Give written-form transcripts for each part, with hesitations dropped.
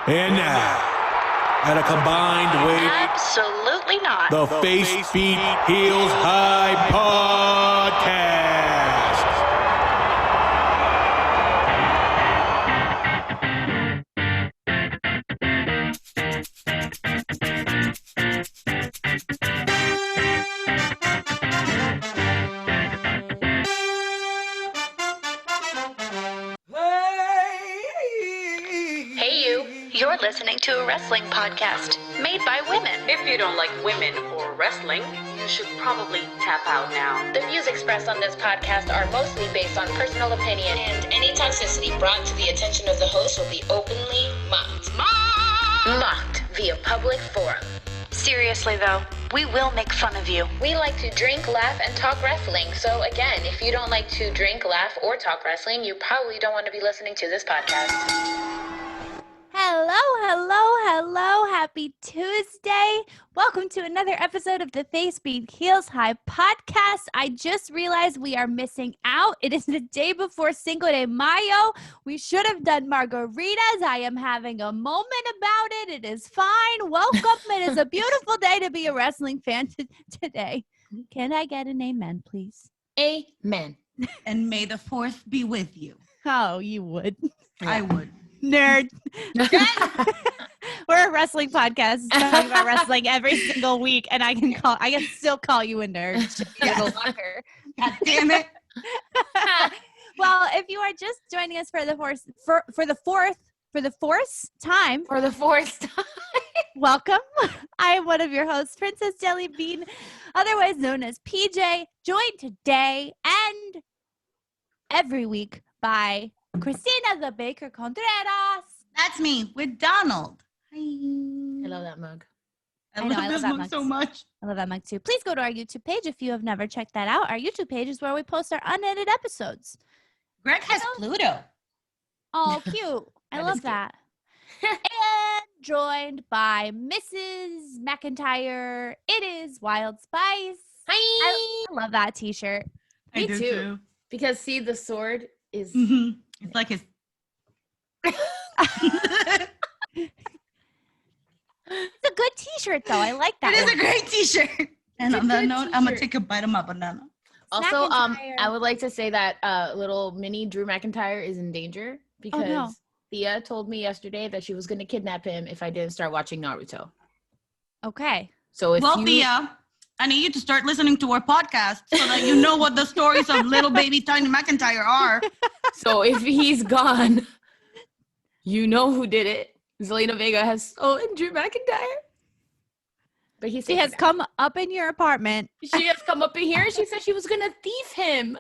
And now, at a combined weight, Absolutely not. the Face Beat Heels High Podcast. You're listening to a wrestling podcast made by women. If you don't like women or wrestling, you should probably tap out now. The views expressed on this podcast are mostly based on personal opinion, and any toxicity brought to the attention of the host will be openly mocked. Mocked via public forum. Seriously though, we will make fun of you. We like to drink, laugh, and talk wrestling. So again, if you don't like to drink, laugh, or talk wrestling, you probably don't want to be listening to this podcast. Hello. Happy Tuesday. Welcome to another episode of the Face Beat Heels High Podcast. I just realized we are missing out. It is the day before Cinco de Mayo. We should have done margaritas. I am having a moment about it. It is fine. Welcome. It is a beautiful day to be a wrestling fan today. Can I get an amen, please? Amen. And may the 4th be with you. Oh, you would. I would. Nerd. We're a wrestling podcast talking about wrestling every single week, and I can still call you a nerd. Yes. God damn it. Well, if you are just joining us for the fourth time, welcome. I am one of your hosts, Princess Jelly Bean, otherwise known as PJ, joined today and every week by Christina the Baker Contreras. That's me with Donald. Hi. I love that mug. I love this mug so much. I love that mug too. Please go to our YouTube page if you have never checked that out. Our YouTube page is where we post our unedited episodes. Greg has Pluto. Oh, cute. I love that. And joined by Mrs. McIntyre, it is Wild Spice. Hi. I love that t-shirt. Me too. Because see, the sword is... Mm-hmm. It's like his... It's a good t-shirt though. I like that. It is a great t-shirt. And on that note, I'm gonna take a bite of my banana. Also, I would like to say that little mini Drew McIntyre is in danger because Thea told me yesterday that she was gonna kidnap him if I didn't start watching Naruto. Okay. So Thea, I need you to start listening to our podcast so that you know what the stories of little baby Tiny McIntyre are. So if he's gone, you know who did it. Zelina Vega has stolen Drew McIntyre. But she has come up in your apartment. She has come up in here and she said she was going to thief him.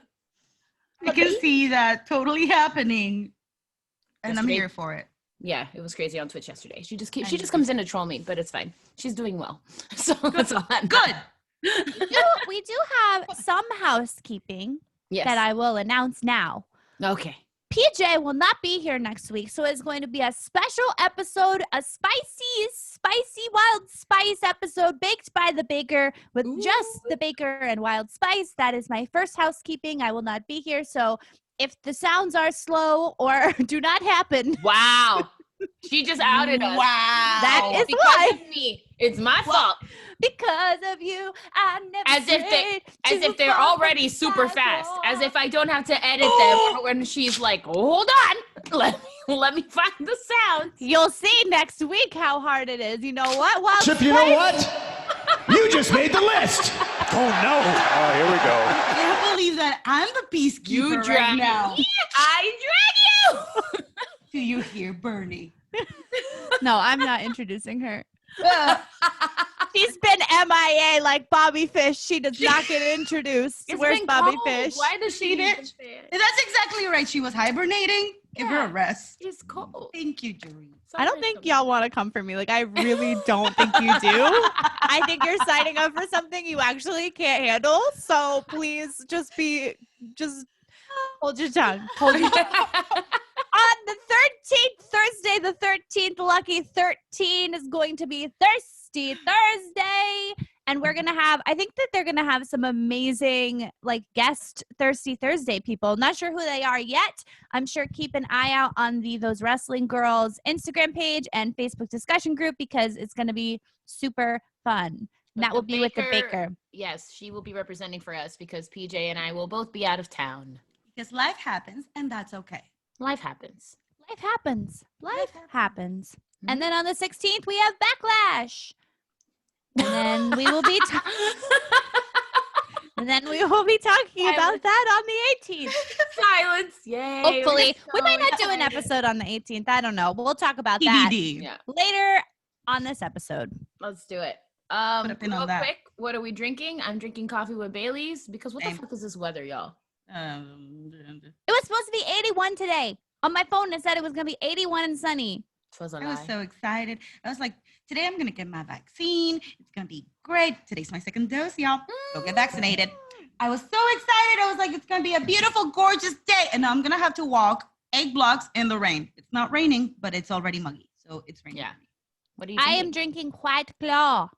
I can see that totally happening. And I'm here for it. Yeah, it was crazy on Twitch yesterday. She just comes in to troll me, but it's fine. She's doing well. So that's all that good. We do have some housekeeping that I will announce now. Okay. PJ will not be here next week, so it's going to be a special episode, a spicy Wild Spice episode baked by the baker with just the baker and Wild Spice. That is my first housekeeping. I will not be here, so if the sounds are slow or do not happen. Wow. She just outed us. Wow. That is because why. of me. It's my fault. Because of you, I never as if they're already super fast. As if I don't have to edit them when she's like, hold on. Let me find the sound. You'll see next week how hard it is. You know what? Chip, you know what? You just made the list. Oh, no. Oh, here we go. I can't believe that I'm the peacekeeper right now. I drag you. Do you hear Bernie? No, I'm not introducing her. She's been MIA like Bobby Fish. She does not get introduced. Where's Bobby Fish? Why does she did? That's exactly right. She was hibernating. Give her a rest. It's cold. Thank you, Jerry. I don't think y'all want to come for me. Like, I really don't think you do. I think you're signing up for something you actually can't handle. So please just hold your tongue. Hold your tongue. On the 13th, Thursday the 13th, Lucky 13 is going to be Thirsty Thursday. And we're going to have, I think that they're going to have some amazing like guest Thirsty Thursday people. Not sure who they are yet. I'm sure keep an eye out on the Those Wrestling Girls Instagram page and Facebook discussion group because it's going to be super fun. And that will be with the Baker. Yes, she will be representing for us because PJ and I will both be out of town. Because life happens, and that's okay. Life happens. Life happens. Life happens. Mm-hmm. And then on the 16th, we have Backlash. And then we will be and then we will be talking about that on the 18th. Silence. Yay. Hopefully. We might not do an episode on the 18th. I don't know. We'll talk about that later on this episode. Let's do it. Real quick, what are we drinking? I'm drinking coffee with Bailey's because what the fuck is this weather, y'all? It was supposed to be 81 today. On my phone, it said it was going to be 81 and sunny. I was so excited. I was like, today I'm going to get my vaccine. It's going to be great. Today's my second dose, y'all. Go get vaccinated. I was so excited. I was like, it's going to be a beautiful, gorgeous day. And now I'm going to have to walk 8 blocks in the rain. It's not raining, but it's already muggy. So it's raining. Yeah. What are you drinking? I am drinking White Claw.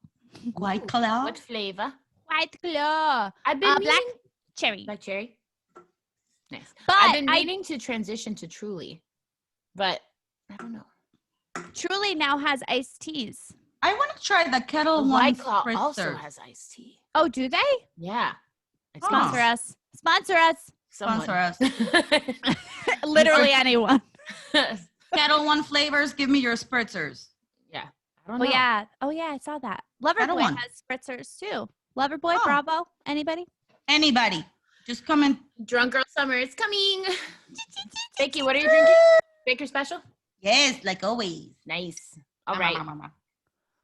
White Claw? What flavor? White Claw. I've been black cherry. Black cherry? Nice. But I've been meaning to transition to Truly, but I don't know. Truly now has iced teas. I want to try the Kettle One. White Claw also has iced tea. Oh, do they? Yeah. Sponsor us. Sponsor us. Sponsor us. Literally anyone. Kettle One flavors. Give me your spritzers. Yeah. I don't know. Oh yeah, I saw that. Loverboy has spritzers too. Loverboy, Bravo. Anybody? Anybody. Just come in. Drunk Girl Summer is coming. Becky, what are you drinking? Baker Special? Yes, like always. Nice. All right.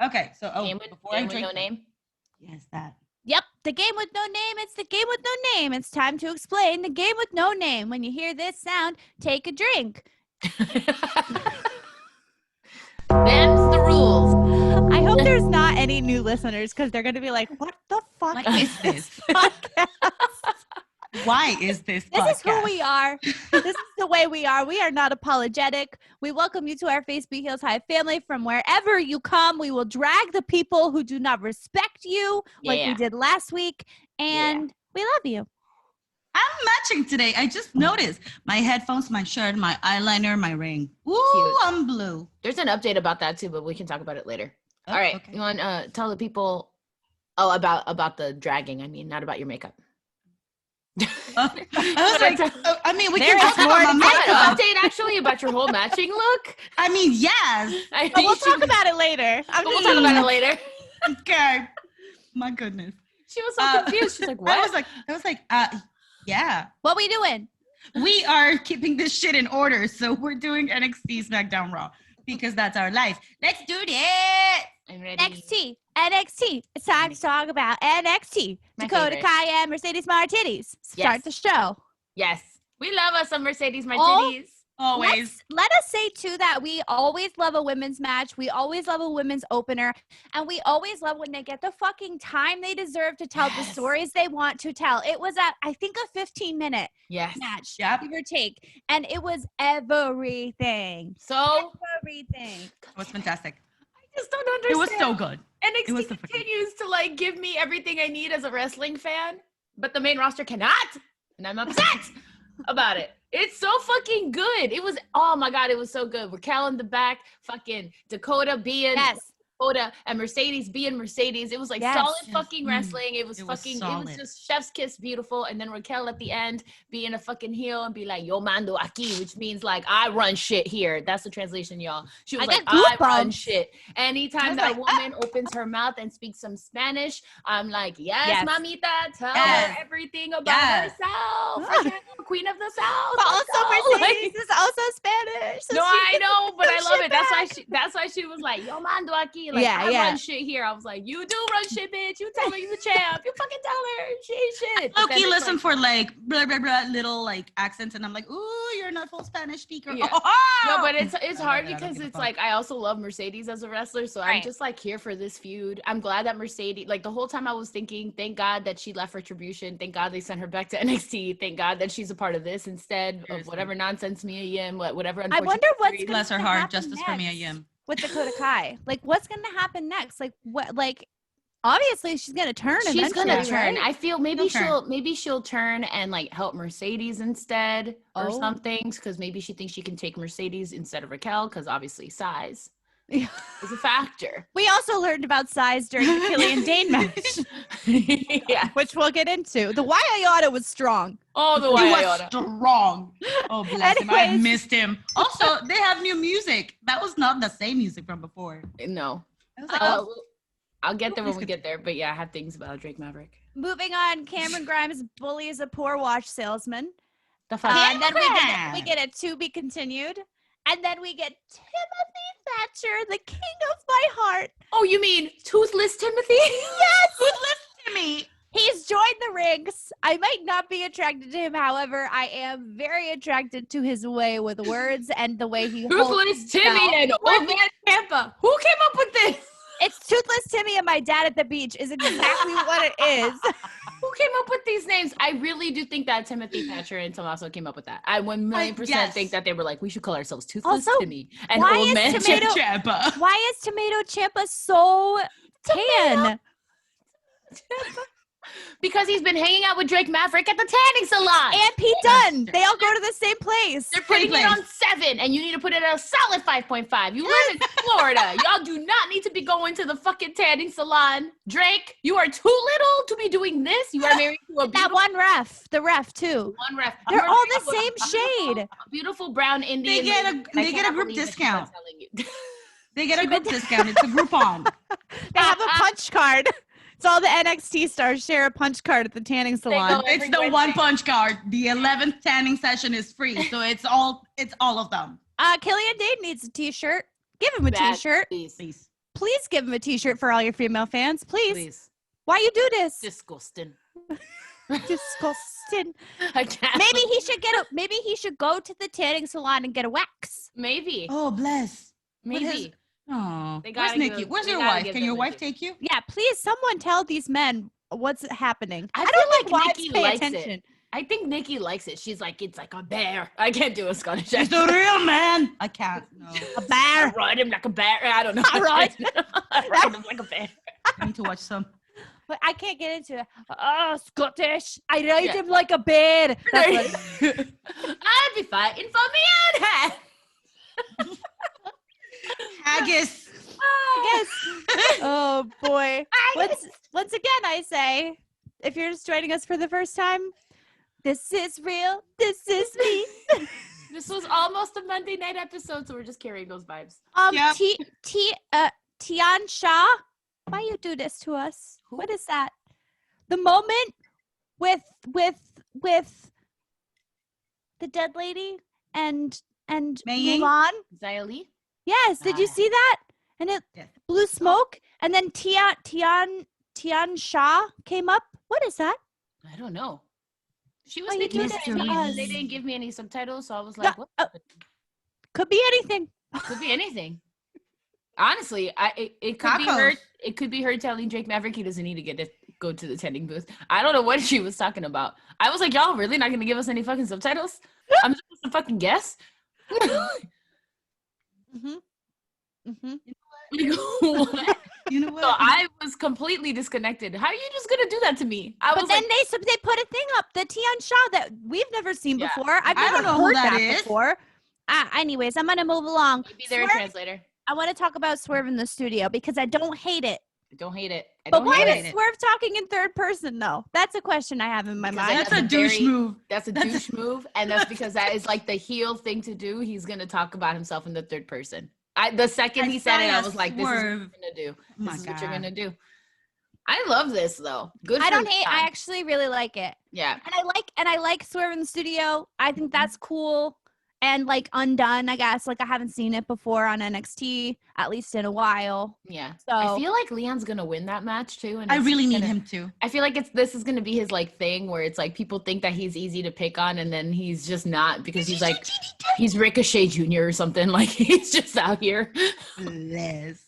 Okay, so before I drink, no name. Yes, that. Yep, the game with no name. It's the game with no name. It's time to explain the game with no name. When you hear this sound, take a drink. Them's the rules. I hope there's not any new listeners because they're going to be like, what the fuck is this? Why is this podcast? This is who we are. This is the way we are. We are not apologetic. We welcome you to our Face Beat Heels High family. From wherever you come, we will drag the people who do not respect you like we did last week. And we love you. I'm matching today. I just noticed my headphones, my shirt, my eyeliner, my ring. Ooh, cute. I'm blue. There's an update about that too, but we can talk about it later. All right. Okay. You want to tell the people about the dragging. I mean, not about your makeup. I was like, I mean, we can talk about my makeup. Update actually about your whole matching look. I mean, yes. We'll talk about it later. We'll talk about it later. Okay. My goodness. She was so confused. She's like, what? I was like, yeah. What we doing? We are keeping this shit in order. So we're doing NXT Smackdown Raw because that's our life. Let's do it. I'm ready. NXT. It's time to talk about NXT. Dakota Kai and Mercedes Martinez. Start the show. Yes. We love us some Mercedes Martinez. Always. Let us say, too, that we always love a women's match. We always love a women's opener. And we always love when they get the fucking time they deserve to tell the stories they want to tell. It was, I think, a 15-minute match, give or take. And it was everything. Everything. It was fantastic. I just don't understand. It was so good. NXT continues to, like, give me everything I need as a wrestling fan. But the main roster cannot. And I'm upset about it. It's so fucking good. It was, oh my God, it was so good. Raquel in the back, fucking Dakota being Dakota and Mercedes being Mercedes. It was like solid fucking wrestling. It was just chef's kiss beautiful. And then Raquel at the end being a fucking heel and be like, yo mando aquí, which means like, I run shit here. That's the translation, y'all. She was like, I run shit. Anytime that woman opens her mouth and speaks some Spanish, I'm like, yes. Mamita, tell her everything about herself. Queen of the South. But also Mercedes is also Spanish. So I know, but I love it. That's why she was like, yo mando aquí. Like, I run shit here. I was like, you do run shit, bitch. You tell her you the champ. You fucking tell her. She ain't shit. Loki listen for like blah blah blah little like accents, and I'm like, ooh, you're not full Spanish speaker. Yeah. No, but it's hard because it's like I also love Mercedes as a wrestler, so I'm just like here for this feud. I'm glad that Mercedes, like the whole time I was thinking, thank God that she left Retribution. Thank God they sent her back to NXT. Thank God that she's a part of this instead of whatever nonsense Mia Yim, whatever. I wonder what's bless her heart, justice for Mia Yim. With Dakota Kai, like what's gonna happen next? Like what? Like Obviously, she's gonna turn. She's gonna eventually, turn. right? I feel maybe She'll she'll turn and like help Mercedes instead or Oh. something, because maybe she thinks she can take Mercedes instead of Raquel, because obviously size Yeah. is a factor. We also learned about size during the Killian Dane match, Yeah. which we'll get into. The Waiayata was strong. Oh, the He way was strong. Oh, bless him. I Anyways. missed him. Also, they have new music. That was not the same music from before. No. I was like, I'll get there when we get there, but yeah, I have things about Drake Maverick. Moving on, Cameron Grimes bullies a poor watch salesman. The fuck? And then we get a to be continued. And then we get Timothy Thatcher, the king of my heart. Oh, you mean Toothless Timothy? Yes! Toothless Timmy. He's joined the ranks. I might not be attracted to him. However, I am very attracted to his way with words and the way he holds Toothless himself. Timmy and Old Man Tampa. Who came up with this? It's Toothless Timmy and my dad at the beach is exactly what it is. Who came up with these names? I really do think that Timothy Thatcher and Tommaso came up with that. I 1,000,000% yes. think that they were like, we should call ourselves Toothless Also, Timmy and why Old is Man Tomato- Tampa. Why is Tomato Ciampa so tan? Because he's been hanging out with Drake Maverick at the tanning salon. And Pete Dunne. They all go to the same place. They're putting it on 7, and you need to put it at a solid 5.5. You live in Florida. Y'all do not need to be going to the fucking tanning salon. Drake, you are too little to be doing this. You are married to a That beautiful one ref, the ref too. one ref. They're You're all married the to a same shade. Beautiful brown Indian. get a- lady. I they get a cannot group believe that discount. she's not telling you. They get a group discount. It's a Groupon. They have a punch card. It's all the NXT stars share a punch card at the tanning salon. go- It's the one punch card. The 11th tanning session is free, so it's all of them. Killian Dane needs a t-shirt. Give him a Bad, t-shirt. Please. Please. Please give him a t-shirt for all your female fans. Please. Please. Why you do this? Disgusting. Disgusting. I can't. Maybe he should go to the tanning salon and get a wax. Maybe. Oh, bless. Maybe. Oh, They where's gotta Nikki? give- Where's they your gotta wife? give Can them your a wife gift. take you? Yeah, please someone tell these men what's happening. I don't feel think like wives Nikki pay likes attention. it. I think Nikki likes it. She's like, it's like a bear. I can't do a Scottish He's accent. the real man. I can't. No. A I bear. ride him like a bear. I don't know. I ride- I ride him like a bear. I need to watch some. But I can't get into it. Oh, Scottish. I ride Yeah. him like a bear. That's what- I'd be fighting for me own head. Haggis. I guess. Oh boy. Once again, I say, if you're just joining us for the first time, this is real. This is me. This was almost a Monday night episode, so we're just carrying those vibes. Yep. Tian Shah, why you do this to us? Who? What is that? The moment with the dead lady and Mei Ying? Mulan. Xia Li? Yes, did you see that? And it Yes. blew smoke, and then Tian Shah came up. What is that? I don't know. She was Why you speaking do this Chinese. to us? They didn't give me any subtitles, so I was like, No, what? Could be anything. Could be anything. Honestly, it could be her. Tacos. It could be her telling Drake Maverick he doesn't need to go to the tending booth. I don't know what she was talking about. I was like, y'all really not gonna give us any fucking subtitles? I'm supposed to fucking guess. Mm-hmm. Mm-hmm. Like, what? You know what? So I was completely disconnected. How are you just gonna do that to me? I But was then like, they put a thing up, the Tian Shah that we've never seen Yeah. before. I've I never don't know who heard that that is. before. Anyways, I'm gonna move along. maybe they're a Swerve- translator. I want to talk about Swerve in the studio because I don't hate it. I don't hate it. I But don't why hate is it. Swerve talking in third person though? That's a question I have in my Because mind. That's that's a a douche very- move. That's a douche move, and that's because that is like the heel thing to do. He's gonna talk about himself in the third person. The second he said it, I was like, "This is what you're Swerve. gonna do. Oh my This is what you're God. gonna do." I love this though. Good. I for don't hate. I Leon. actually really like it, Yeah. and I like Swerve in the studio. I think that's cool. And like Undone, I guess. Like I haven't seen it before on NXT, at least in a while. Yeah. So I feel like Leon's gonna win that match too. And I it's really need gonna- him to. I feel like this is gonna be his like thing where it's like people think that he's easy to pick on, and then he's just not because he's like he's Ricochet Jr. or something. Like he's just out here. Bless.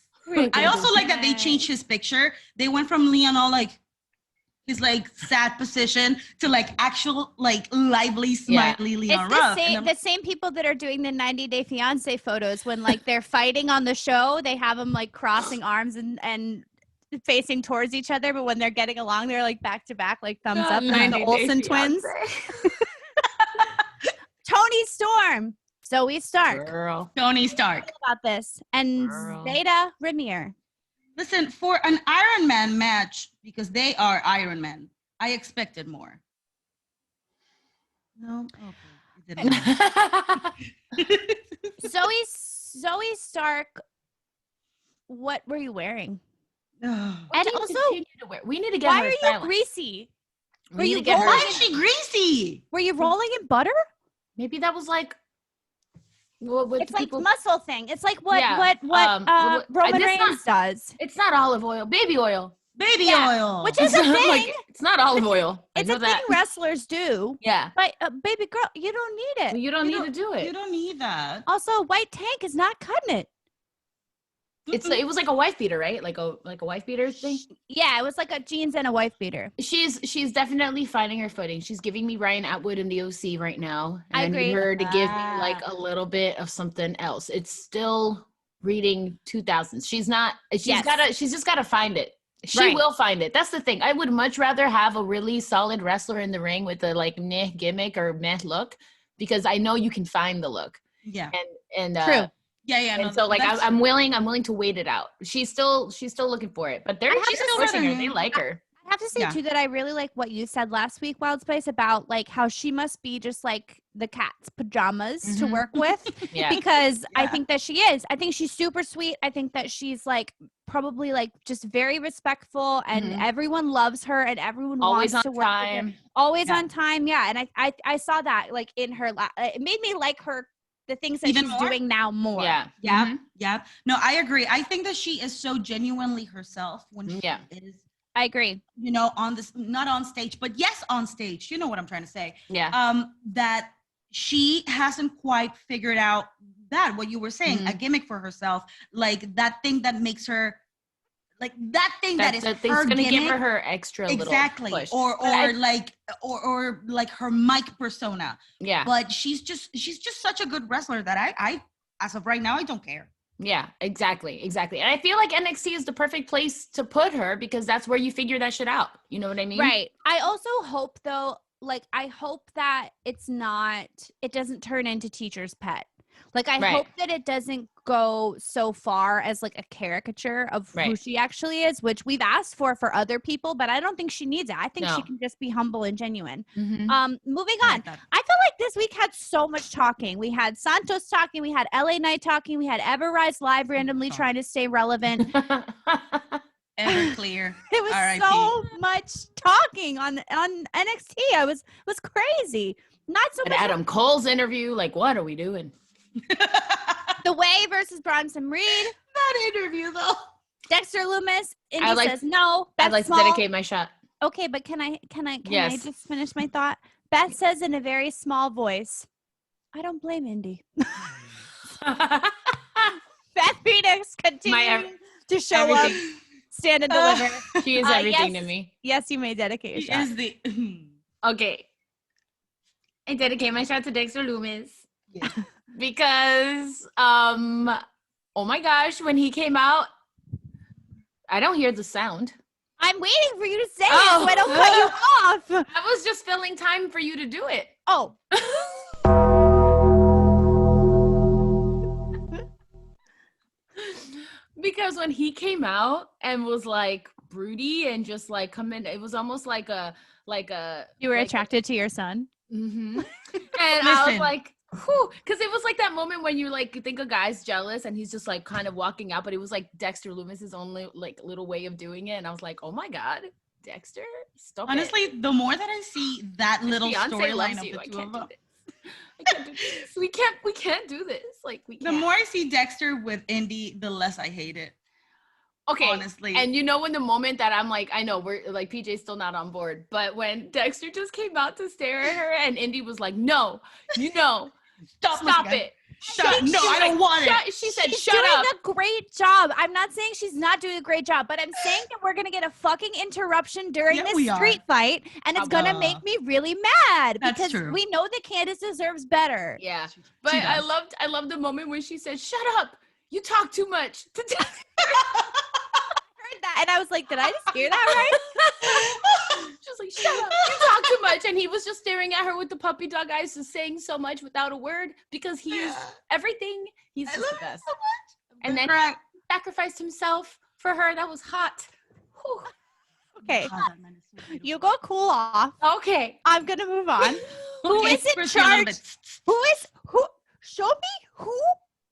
I also like that they changed his picture. They went from Leon all like his like sad position to like actual like lively smiley Leon It's Ruff. the same people that are doing the 90 Day Fiance photos when like they're fighting on the show. They have them like crossing arms and facing towards each other, but when they're getting along, they're like back to back, like thumbs up. And then the 90 Day Olsen twins. Tony Storm, Zoe Stark. Girl. Tony Stark. About this and Girl. Zeta Rimier. Listen, for an Iron Man match, because they are Iron Man, I expected more. No? Okay. It didn't matter. Zoe Stark, what were you wearing? Ugh. And What also, did she need to wear? We need to get why her are you silent. greasy? We Were need you to get her- Why is she greasy? Were you rolling in butter? Maybe that was like what It's like people. muscle thing. It's like what Yeah, Roman it's not- Reigns does. It's not olive oil, baby oil. Baby Yeah, oil. which is a It's not thing. like- it's not olive oil. It's I know a thing that. wrestlers do. Yeah, But baby girl, you don't need it. you don't You need to do You it. don't need that. Also, a white tank is not cutting it. It was like a wife beater, right? Like a wife beater thing. Yeah, it was like a jeans and a wife beater. She's definitely finding her footing. She's giving me Ryan Atwood in the OC right now. And I I agree. need her to give me Ah. like a little bit of something else. It's still reading 2000s. She's Yes. she's just gotta find it. She Right. will find it. That's the thing. I would much rather have a really solid wrestler in the ring with a like meh gimmick or meh look, because I know you can find the look. Yeah. And True. Yeah. and so like I'm willing to wait it out. She's still looking for it, but I have she's to still say- pushing her. They like her. I have to say Yeah. too that I really like what you said last week, Wild Spice, about like how she must be just like the cat's pajamas to Mhm. work with. Yeah. Because I Yeah. think that she is. I think she's super sweet. I think that she's like probably like just very respectful, and Mhm. everyone loves her, and everyone Always wants on to work with her. time. Always Yeah. on time. Yeah, and I saw that like in her. It made me like her, the things that Even she's more? doing now more. Yeah. Yeah. Mhm. Yeah. No, I agree. I think that she is so genuinely herself when she Yeah. is, I agree. on this, not on stage, but yes, on stage. You know what I'm trying to say. Yeah. That she hasn't quite figured out that what you were saying, a gimmick for herself, like that thing that makes her, like that thing that is That her thing's gonna gimmick. give her extra Exactly. little push. Or But I- like her mic persona. yeah. But she's just such a good wrestler that I as of right now I don't care. Yeah, exactly. And I feel like NXT is the perfect place to put her, because that's where you figure that shit out. You know what I mean? Right. I also hope though, like I hope that it doesn't turn into teacher's pet. Like I Right. hope that it doesn't go so far as like a caricature of who Right. she actually is, which we've asked for other people, but I don't think she needs it. I think she No. can just be humble and genuine. Mhm. Moving I on. like that. I feel like this week had so much talking. We had Santos talking, we had LA Knight talking, we had Everrise live randomly God. trying to stay relevant. Everclear. It was R.I.P. so much talking on NXT. I was crazy. Not so And much Adam Cole's interview, like, what are we doing? the Way versus Bronson Reed. That interview though. Dexter Loomis. Indy I'd like- says no. I'd Beth like Small. to dedicate my shot. Okay, but can I Yes. just finish my thought? Beth says in a very small voice, "I don't blame Indy." Beth Phoenix continuing to show up, Everything. stand and deliver. She is everything yes. to me. Yes, you may dedicate a He shot. is the Okay. I dedicate my shot to Dexter Loomis. Yeah. Because oh my gosh, when he came out, I don't hear the sound. I'm waiting for you to say it Oh. so I don't cut you off. I was just filling time for you to do it. Oh, Because when he came out and was like broody and just like come in, it was almost like a you were like attracted to your son. Mm-hmm. And I was Listen. like, whew, because it was like that moment when you like think a guy's jealous and he's just like kind of walking out, but it was like Dexter Loomis's only like little way of doing it, and I was like, oh my god, Dexter, stop it. honestly, the more that I see that little Beyonce storyline loves of you. the I two can't of do them, this. I can't do this. We can't do this. Like we the can't. more I see Dexter with Indy, the less I hate it. Okay. Honestly. And you know, when the moment that I'm like, I know we're like PJ's still not on board, but when Dexter just came out to stare at her and Indy was like, no, stop looking at it. Shut. No, She's I don't like, want it. She said, She's shut doing up. a great job. I'm not saying she's not doing a great job, but I'm saying that we're gonna get a fucking interruption during Yeah, this we are. street fight, and it's gonna make me really mad That's because true. we know that Candace deserves better. Yeah. She But does. I loved the moment when she said, shut up. You talk too much. Heard that. that, and I was like, did I just hear that right? She's like, shut up, you talk too much. And he was just staring at her with the puppy dog eyes and saying so much without a word because he is everything. He's just the best. So much. And then he sacrificed himself for her. That was hot. Whew. Okay, Oh, that man is so beautiful. you go cool off. Okay. I'm gonna move on. Who Okay, is in first you're a little charge? bit- Who? Show me who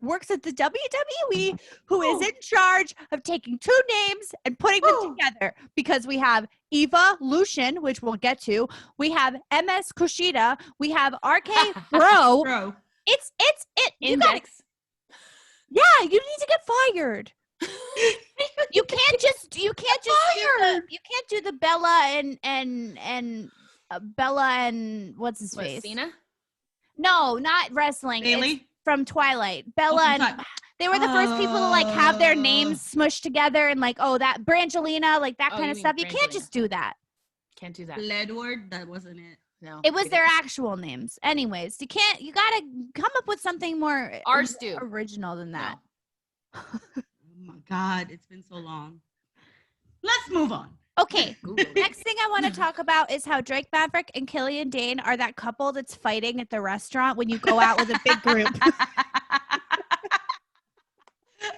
works at the WWE who is in charge of taking two names and putting them together, because we have Eva Lucian, which we'll get to. We have MS Kushida. We have RK Bro. Bro. It's you gotta, Index. yeah, you need to get fired. You can't just do the Bella and Bella and what's his What, face? Cena? No, not wrestling. It's Bailey? from Twilight. Bella from and they were the first people to like have their names smushed together and like, oh, that Brangelina, like that Oh, kind you of mean stuff. You can't Brangelina. just do that. Can't do that. Ledward, that wasn't it. No. It was their actual names. Anyways, you gotta come up with something more Ours do. original than that. Oh my God, it's been so long. Let's move on. Okay. Google it. Next thing I want to talk about is how Drake Maverick and Killian Dane are that couple that's fighting at the restaurant when you go out with a big group.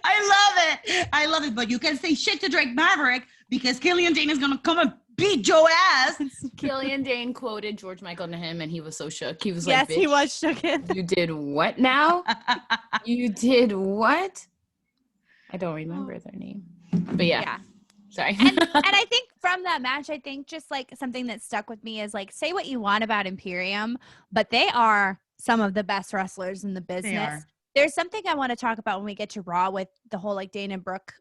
I love it. But you can say shit to Drake Maverick because Killian Dane is gonna come and beat your ass. Killian Dane quoted George Michael to him, and he was so shook. He was Yes, like, he "Bitch, was shook. you did what now? You did what?" I don't remember their name. But yeah. Sorry. And I think from that match, I think just like something that stuck with me is like, say what you want about Imperium, but they are some of the best wrestlers in the business. There's something I want to talk about when we get to Raw with the whole like Dana Brooke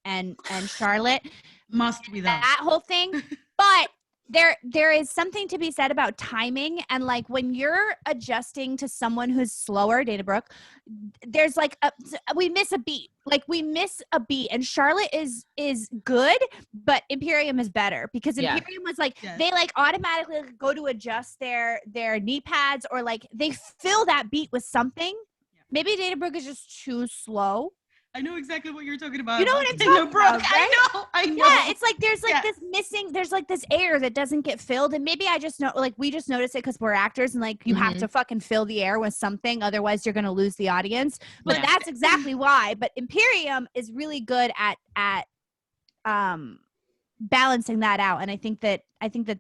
and Charlotte. Must be that whole thing. But there is something to be said about timing, and like when you're adjusting to someone who's slower, Dana Brooke, there's like we miss a beat. And Charlotte is good, but Imperium is better because Imperium was like they like automatically go to adjust their knee pads, or like they fill that beat with something. Maybe Dana Brooke is just too slow. I know exactly what you're talking about. You know what I'm talking about, right? I know. Yeah, it's like there's like this missing, there's like this air that doesn't get filled. And maybe I just know, like we just notice it because we're actors and like you have to fucking fill the air with something. Otherwise you're going to lose the audience. But that's exactly why. But Imperium is really good at balancing that out. And I think that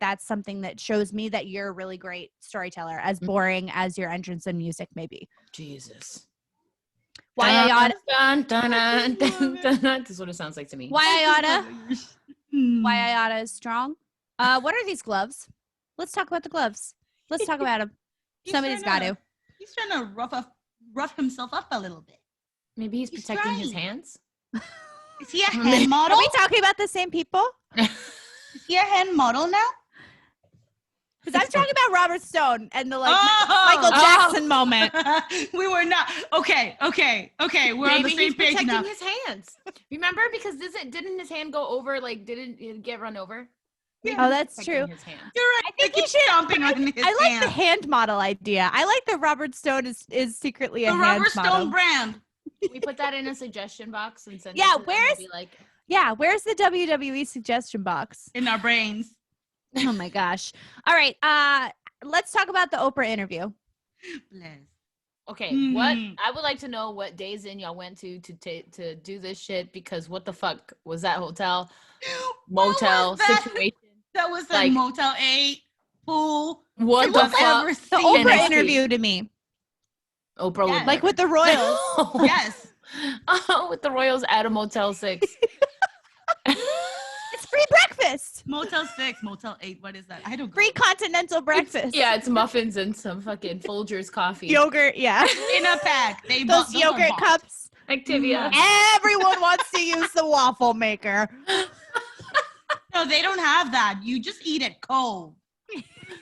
that's something that shows me that you're a really great storyteller, as boring as your entrance and music may be. Jesus. Why I oughta? This is what it sounds like to me. Why I oughta is strong. What are these gloves? Let's talk about the gloves. Let's talk about them. Somebody's got to. He's trying to rough himself up a little bit. Maybe he's protecting his hands. Is he a hand model? Are we talking about the same people? Is he a hand model now? Because I'm talking about Robert Stone and the Michael Jackson moment. We were not. Okay. We're on the same page now. Maybe he's protecting his hands. Remember? Because didn't his hand go over, like, didn't it get run over? Oh, that's true. His hand. You're right. I think keep stomping on his I like hand. the hand model idea. I like that Robert Stone is secretly a the hand Robert model. Stone brand. We put that in a suggestion box and send Yeah, it to them and be like, where's the WWE suggestion box? In our brains. Oh my gosh. All right. Let's talk about the Oprah interview. Bless. okay, what I would like to know what days in y'all went to do this shit, because what the fuck was that hotel, motel situation? That was Like- like Motel 8, pool. What the I've fuck? ever The seen. Oprah NXT. interview to me, Oprah Yeah. would like with the Royals. Yes. with the Royals at a Motel 6. It's free breakfast. Motel 6, Motel 8. What is that? I don't Free continental breakfast. Yeah, it's muffins and some fucking Folgers coffee. Yogurt. Yeah. in a pack. They Those are yogurt bought. cups. Activia. Everyone wants to use the waffle maker. No, they don't have that. You just eat it cold.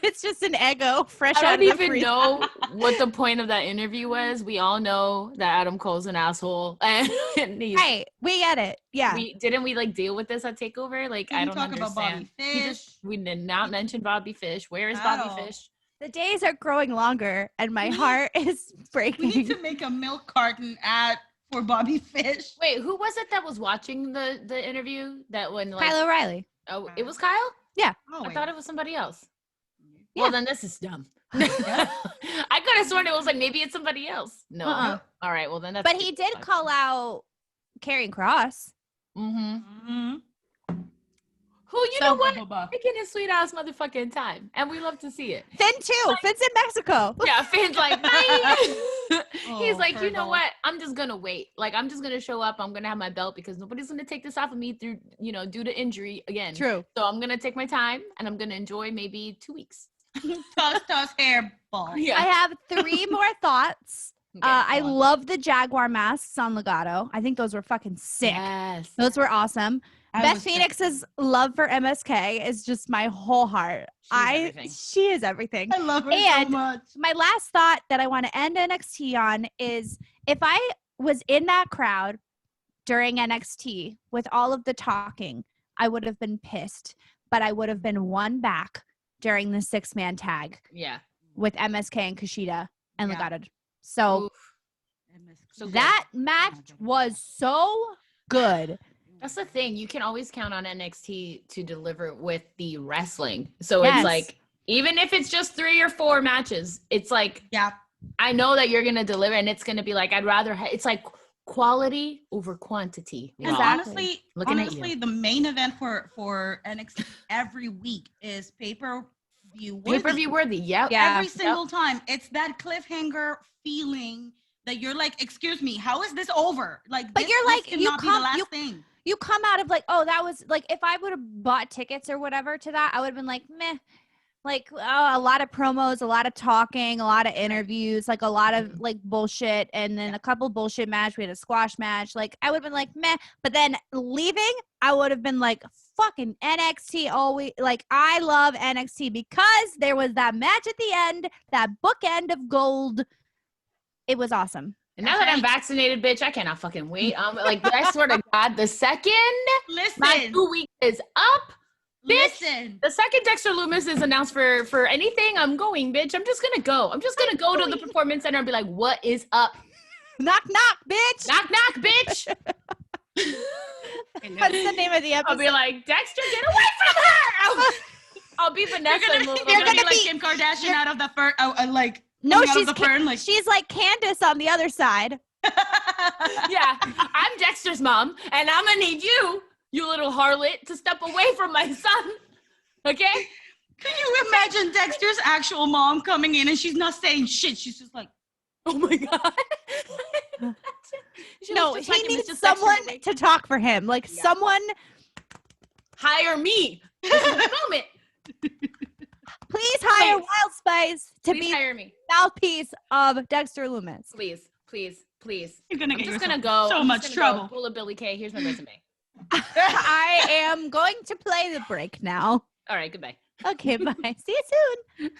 It's just an Eggo fresh I out don't of the even freezer. know what the point of that interview was. We all know that Adam Cole's an asshole, and he's, Right. We get it. Yeah. didn't we like deal with this at Takeover? Like, Can I we don't talk understand. about Bobby Fish? We did not mention Bobby Fish. Where is At Bobby all. Fish? The days are growing longer and my heart is We breaking. need to make a milk carton at for Bobby Fish. Wait, who was it that was watching the interview? That when like Kyle O'Reilly. Oh, it was Kyle? Oh, I thought it was somebody else. Yeah. Well, then this is dumb. I could have sworn it was like maybe it's somebody else. No. Uh-uh. All right. Well, then that's. But he did call out Karrion Kross. Mm-hmm. Who you know what? Taking his sweet ass motherfucking time, and we love to see it. Finn too. Finn's in Mexico. Yeah, Finn's like, bye. He's like, you know Fergal. what? I'm just gonna wait. Like, I'm just gonna show up. I'm gonna have my belt because nobody's gonna take this off of me through, due to injury again. True. So I'm gonna take my time and I'm gonna enjoy maybe 2 weeks. Toss hair ball. Yeah. I have 3 more thoughts. Okay, I go on. love the Jaguar masks on Legato. I think those were fucking sick. Yes. Those were awesome. I Beth was- Phoenix's love for MSK is just my whole heart. Everything. She is everything. I love her And- so much. My last thought that I want to end NXT on is if I was in that crowd during NXT with all of the talking, I would have been pissed, but I would have been one back during the 6-man tag Yeah. with MSK and Kushida and Yeah. Legado. So Oof. So good. that match was so good. That's the thing. You can always count on NXT to deliver with the wrestling. So Yes. it's like, even if it's just 3 or 4 matches, it's like, Yeah. I know that you're going to deliver and it's going to be like, I'd rather, it's like quality over quantity. And Exactly. honestly, the main event for NXT every week is pay-per-view worthy. Pay-per-view worthy. Yep. Yeah. Every single time. It's that cliffhanger feeling that you're like, excuse me, how is this over? Like, But this, you're this like, cannot you be the come- last you- thing. You come out of like, oh, that was like, if I would have bought tickets or whatever to that, I would have been like, meh. Like, oh, a lot of promos, a lot of talking, a lot of interviews, like a lot of like bullshit, and then a couple bullshit match. We had a squash match. Like, I would have been like, meh. But then leaving, I would have been like, fucking NXT always. Like, I love NXT because there was that match at the end, that bookend of gold. It was awesome. And now that I'm vaccinated, bitch, I cannot fucking wait. Like, I swear to God, the second my Listen, 2 weeks is up, bitch. listen. The second Dexter Loomis is announced for anything, I'm going, bitch. I'm just gonna go. I'm just gonna go to the performance center and be like, what is up? Knock, knock, bitch. Knock, knock, bitch. What's the name of the I'll episode? be like, Dexter, get away from her. I'll be Vanessa. You're and gonna, we'll- you're gonna gonna be be- Kim Kardashian out of the fern, like No, coming out she's of the fern, like she's like Candace on the other side. Yeah, I'm Dexter's mom, and I'm gonna need you little harlot, to step away from my son. Okay? Can you imagine Dexter's actual mom coming in and she's not saying shit? She's just like, Oh my God. She No, was just he like, it was needs just Dexter someone away. to talk for him. Like Yeah. someone, Hire me. This is the moment. please hire Please. Wild Spice to Please be hire me. mouthpiece of Dexter Loomis. Please, please, please. you're gonna I'm get just yourself gonna go. so I'm much just gonna trouble. Go, Pull a Billy Kay. Here's my resume. I am going to play the break now. All right, goodbye. Okay, bye. See you soon.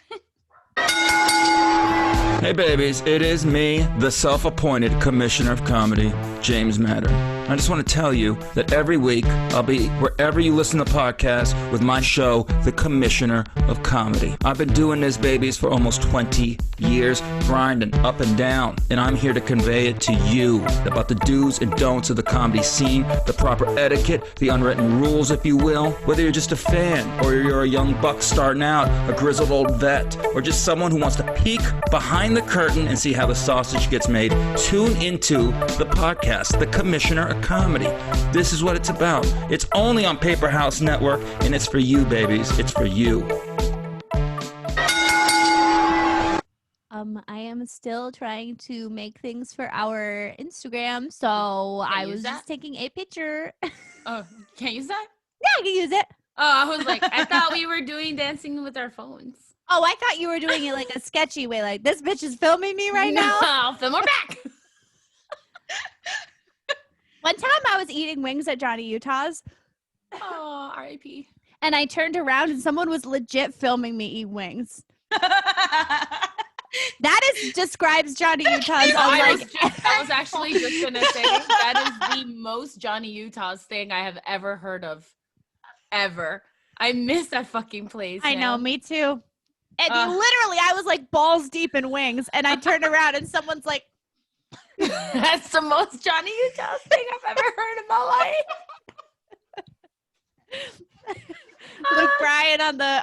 Hey babies, it is me, the self-appointed commissioner of comedy, James Madden. I just want to tell you that every week I'll be wherever you listen to podcasts with my show, The Commissioner of Comedy. I've been doing this, babies, for almost 20 years, grinding up and down, and I'm here to convey it to you about the do's and don'ts of the comedy scene, the proper etiquette, the unwritten rules, if you will. Whether you're just a fan, or you're a young buck starting out, a grizzled old vet, or just someone who wants to peek behind the curtain and see how the sausage gets made, tune into the podcast, The Commissioner of Comedy. This is what it's about. It's only on Paper House Network, and it's for you, babies. It's for you. I am still trying to make things for our Instagram, so I use was that? just taking a picture. Yeah, Oh, can't use that? I can use it. Oh, I was like, I thought we were doing dancing with our phones. Oh, I thought you were doing it like a sketchy way, like this bitch is filming me right now. I'll film her back. One time I was eating wings at Johnny Utah's, Oh, R.I.P. and I turned around and someone was legit filming me eat wings. That describes Johnny Utah's. I was actually just gonna say that is the most Johnny Utah's thing I have ever heard of, ever. I miss that fucking place. I know, man. me too. And Ugh. literally, I was like balls deep in wings, and I turned around and someone's like, That's the most Johnny Utah thing I've ever heard in my life. With Bryan on the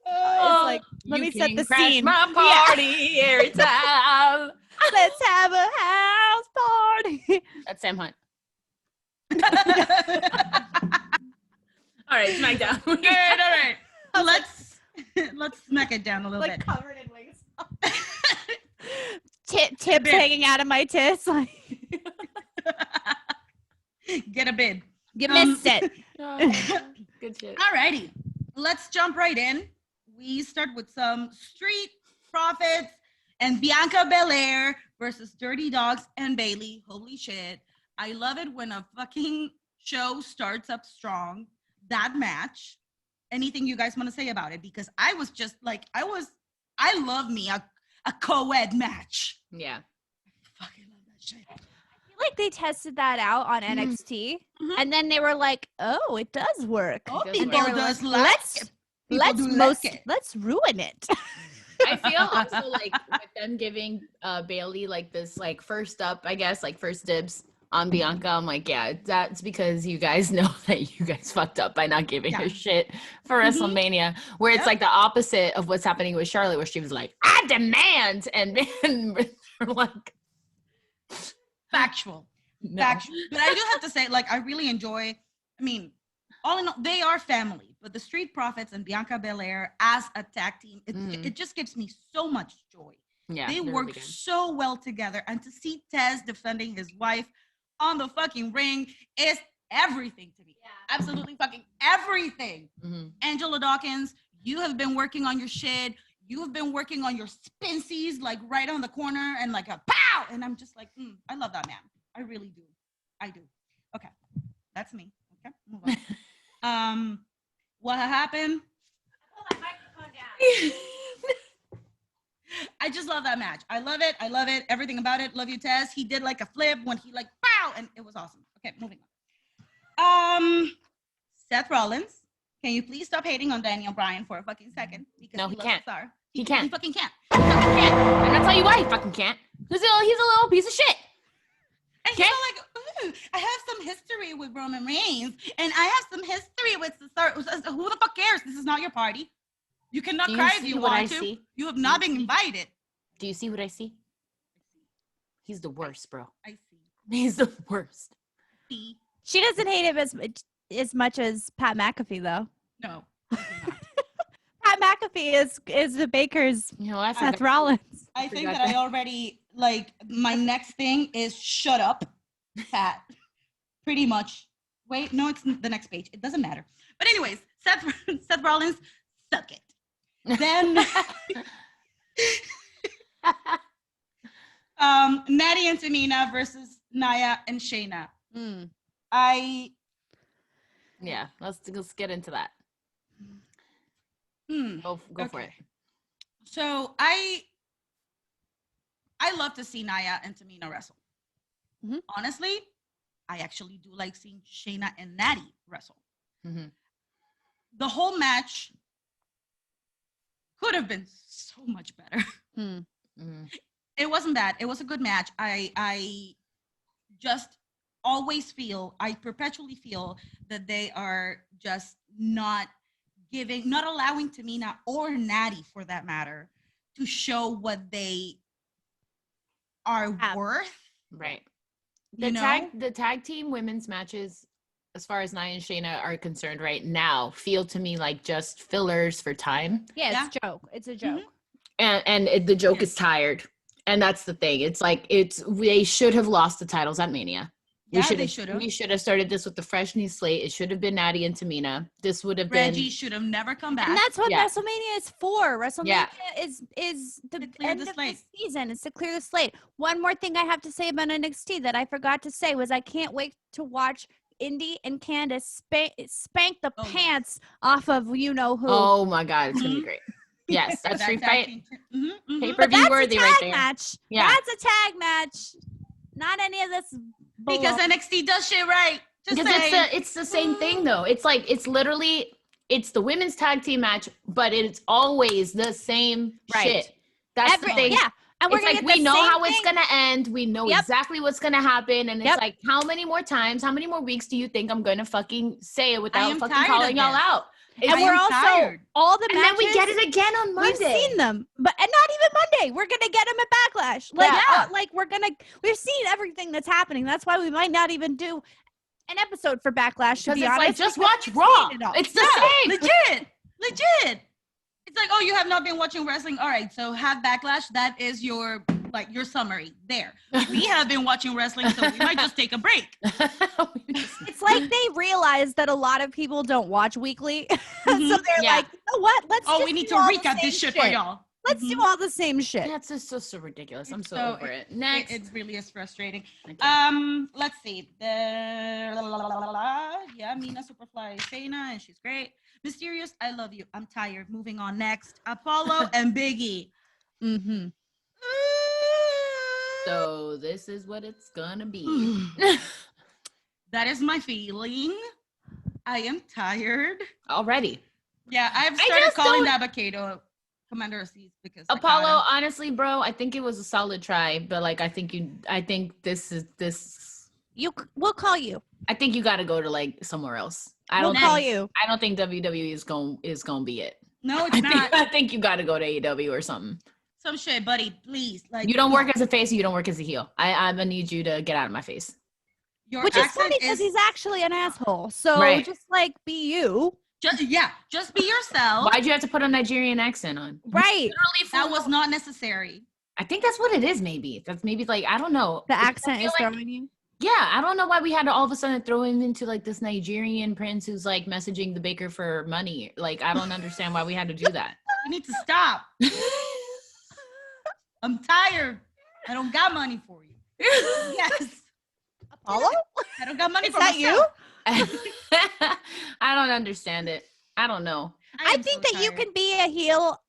it's like, let me set the scene. My party every time. Let's have a house party. That's Sam Hunt. All right, Smackdown. All right. Let's smack it down a little bit. Covered in wings. Tips hanging out of my tits. Like, Get a bid. you missed it. Good shit. Alrighty, let's jump right in. We start with some Street Profits and Bianca Belair versus Dirty Dogs and Bailey. Holy shit. I love it when a fucking show starts up strong. That match. Anything you guys want to say about it? Because I was just like, I love me a co-ed match. Yeah. I fucking love that shit. I feel like they tested that out on NXT, and then they were like, "Oh, it does work." Oh, does people work. does like it. People do like it. Let's ruin it. I feel also like with them giving Bailey like this like first up, I guess, like first dibs on Bianca. I'm like, yeah, that's because you guys know that you guys fucked up by not giving her shit for WrestleMania. Where it's like the opposite of what's happening with Charlotte, where she was like, I demand, and then they're like Factual. no. But I do have to say, like, I really enjoy, I mean, all in all, they are family, but the Street Profits and Bianca Belair as a tag team, it just gives me so much joy. Yeah, They they're work really good. so well together. And to see Tez defending his wife on the fucking ring is everything to me. Yeah. Absolutely fucking everything. Mhm. Angela Dawkins, you have been working on your shit. You have been working on your spinsies, like right on the corner and like a pow. And I'm just like, I love that man. I really do. I do. Okay. That's me. Okay. Move on. What happened? I just love that match. I love it. I love it. Everything about it. Love you, Tez. He did like a flip when he like pow, and it was awesome. Okay, moving on. Seth Rollins, can you please stop hating on Daniel Bryan for a fucking second? Because No, he loves can't. Cesaro. He can't. He fucking can't. He fucking can't. I'm gonna tell you why he fucking can't. He's a little piece of shit. And he's all like, ooh, I have some history with Roman Reigns, and I have some history with Cesaro. Who the fuck cares? This is not your party. You cannot Do you cry if see you what I want to. see? You have not been invited. Do you see what I see? He's the worst, bro. I see. He's the worst. See? She doesn't hate him as much as Pat McAfee, though. No. I do not. Pat McAfee is the Baker's You know, I Seth Rollins. I think forgot that I that. already, like, my next thing is shut up, Pat. Pretty much. Wait, no, it's the next page. It doesn't matter. But anyways, Seth Rollins, suck it. Then, Natty and Tamina versus Nia and Shayna. Yeah, let's get into that. Go for it. So I love to see Nia and Tamina wrestle. Mhm. Honestly, I actually do like seeing Shayna and Natty wrestle. Mhm. The whole match could have been so much better. Mhm. It wasn't bad. It was a good match. I just always feel, I perpetually feel that they are just not allowing Tamina or Natty, for that matter, to show what they are worth. Right. You The tag team women's matches, as far as Nia and Shayna are concerned right now, feel to me like just fillers for time. Yeah, it's a joke. It's a joke. And the joke is tired. And that's the thing. It's like they should have lost the titles at Mania. Yeah, they should have. We should have started this with the fresh new slate. It should have been Natty and Tamina. This would have been Reggie should have never come back. And that's what Yeah. WrestleMania is for. WrestleMania is the To clear end the of slate. the season. It's to clear the slate. One more thing I have to say about NXT that I forgot to say was I can't wait to watch Indy and Candace spank the pants off of you know who. Oh my God, it's gonna be great. Yes, that's Street Fight. Mm-hmm. Pay-per-view worthy right there. Match. Yeah. That's a tag match. Not any of this. Because NXT does shit right. Just Because saying. it's the same thing though. It's like it's the women's tag team match, but it's always the same Right. shit. That's the thing. Yeah. And we're it's gonna like get we the know same how it's thing. gonna end. We know Yep. exactly what's gonna happen, and it's Yep. like, how many more times, how many more weeks do you think I'm gonna fucking say it without am fucking tired calling of y'all this. out? And I we're am also tired. all the And matches. then we get it again on Monday. We've seen them, but and not even Monday. We're gonna get them at Backlash. Like, Yeah. we've seen everything that's happening. That's why we might not even do an episode for Backlash. To Because be it's honest, like, just because watch we've Raw. seen it all. It's the same. Legit. It's like, oh, you have not been watching wrestling. All right, so have Backlash. That is your summary there. We have been watching wrestling, so we might just take a break. It's like they realize that a lot of people don't watch weekly, so they're Yeah. like, you know what? Let's Oh, just we need do to all the recap this same shit for y'all. Let's do all the same shit. That's just so ridiculous. I'm It's so so- over it. Next. It really is frustrating. Okay. Let's see. Mina Superfly Shayna, and she's great. Mysterious, I love you. I'm tired. Moving on. Next, Apollo and Biggie. Mm-hmm. So this is what it's gonna be. That is my feeling. I am tired. Already. Yeah, I've I started just calling don't- that Kato Commander Aziz because I got Apollo, him. honestly, bro, I think it was a solid try, but like I think We'll call you. I think you got to go to like somewhere else. We'll call you. I don't think WWE is going to be it. No, it's not. I think you got to go to AEW or something. Some shit, buddy. Please, like You don't work as a face, you don't work as a heel. I'm gonna need you to get out of my face. Your Which is accent funny because he's actually an asshole. So Right. just like be you. just be yourself. Why'd you have to put a Nigerian accent on? Right. That was not necessary. I think that's what it is. Maybe that's like I don't know. The It's- I accent feel is like- throwing you. Yeah, I don't know why we had to all of a sudden throw him into like this Nigerian prince who's like messaging the baker for money. Like I don't understand why we had to do that. You need to stop. I'm tired. I don't got money for you. Yes. Apollo? I don't got money Is for that myself. I don't understand it. I don't know. I am think so that you tired. can be a heel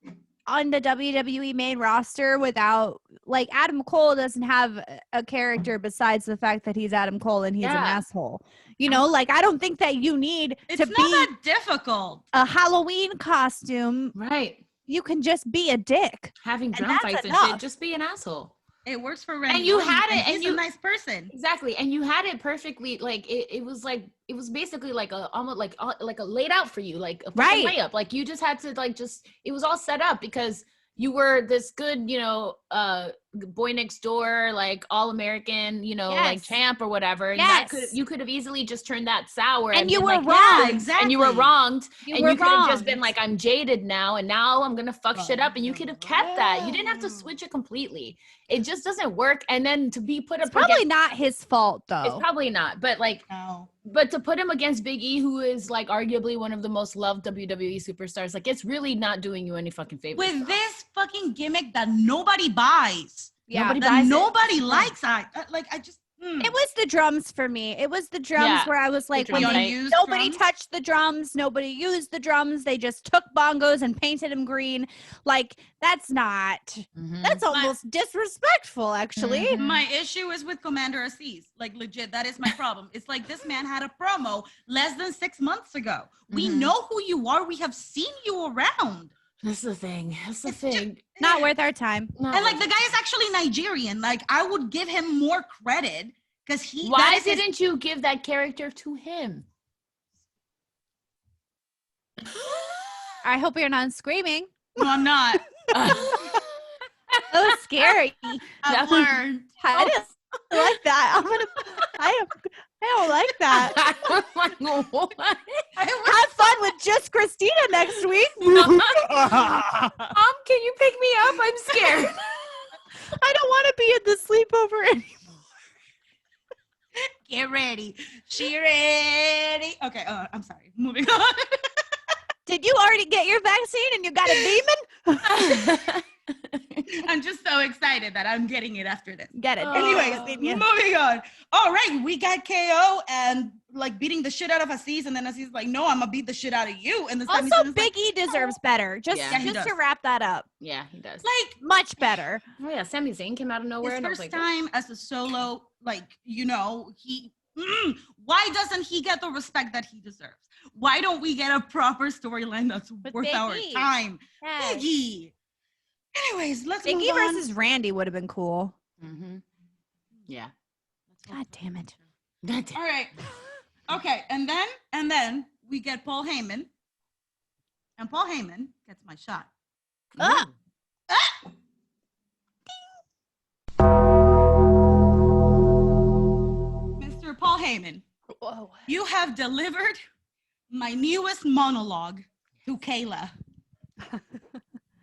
on the WWE main roster without, like, Adam Cole doesn't have a character besides the fact that he's Adam Cole and he's an Yeah. asshole. You know, like, I don't think that you need It's to not be that difficult. a Halloween costume. Right. You can just be a dick. Having And drum that's fights and enough. shit, just be an asshole. It works for Randy. you Orton, had it, and he's you- a nice person. Exactly. And you had it perfectly. Like it was basically like a almost like a laid out for you, like a fucking Right. layup. Like you just had to it was all set up because you were this good, boy next door, like all American, like Yes. champ or whatever. And Yes. you could have easily just turned that sour. And you been were like, wrong. Yeah, exactly. And you were wronged. You and were you could have just wrong. been like, I'm jaded now, and now I'm gonna fuck shit up. And you could have kept that. You didn't have to switch it completely. It just doesn't work. And then to be put It's up probably against, not his fault, it's though. probably not. But like, No. but to put him against Big E, who is like arguably one of the most loved WWE superstars, like it's really not doing you any fucking favors. With this fucking gimmick that nobody buys, Yeah. Nobody that buys it. nobody likes, I just. It was the drums for me. It was the drums Yeah, where I was like, when drums, they, right? Used nobody drums? touched the drums, nobody used the drums. They just took bongos and painted them green. Like, that's Mhm. that's almost disrespectful, actually. Mhm. My issue is with Commander Aziz. Like, legit, that is my problem. It's like this man had a promo less than 6 months ago. We Mhm. know who you are. We have seen you around. That's the thing. That's the It's thing. Not worth our time. Not And like worth the guy is actually Nigerian. Like, I would give him more credit because he. Why that is his- didn't you give that character to him? I hope you're not screaming. No, I'm not. That was scary. I've learned. I didn't like that. I don't like that. I was like, what? Have fun with just Christina next week. Can you pick me up? I'm scared. I don't want to be at the sleepover anymore. Get ready. She ready. Okay, I'm sorry. Moving on. Did you already get your vaccine and you got a demon? I'm just so excited that I'm getting it after this. Get it. Anyways, Yeah. moving on. All right, we got KO and like beating the shit out of Aziz, and then Aziz is like, no, I'm gonna beat the shit out of you. And then Sami Also, Zayn's Big E deserves better. Just, Yeah, he just to does. wrap that up. Yeah, he does. like Much better. Oh yeah, Sami Zayn came out of nowhere. his and I was first like, time as a solo, like he. Why doesn't he get the respect that he deserves? Why don't we get a proper storyline that's With worth Big our E. time? Yes. Biggie. Anyways, let's move Biggie on. versus Randy would have been cool. Mm-hmm. Yeah. God damn it. All right. Okay, and then we get Paul Heyman. And Paul Heyman gets my shot. Ah! Mr. Paul Heyman, Whoa. you have delivered my newest monologue to Kayla.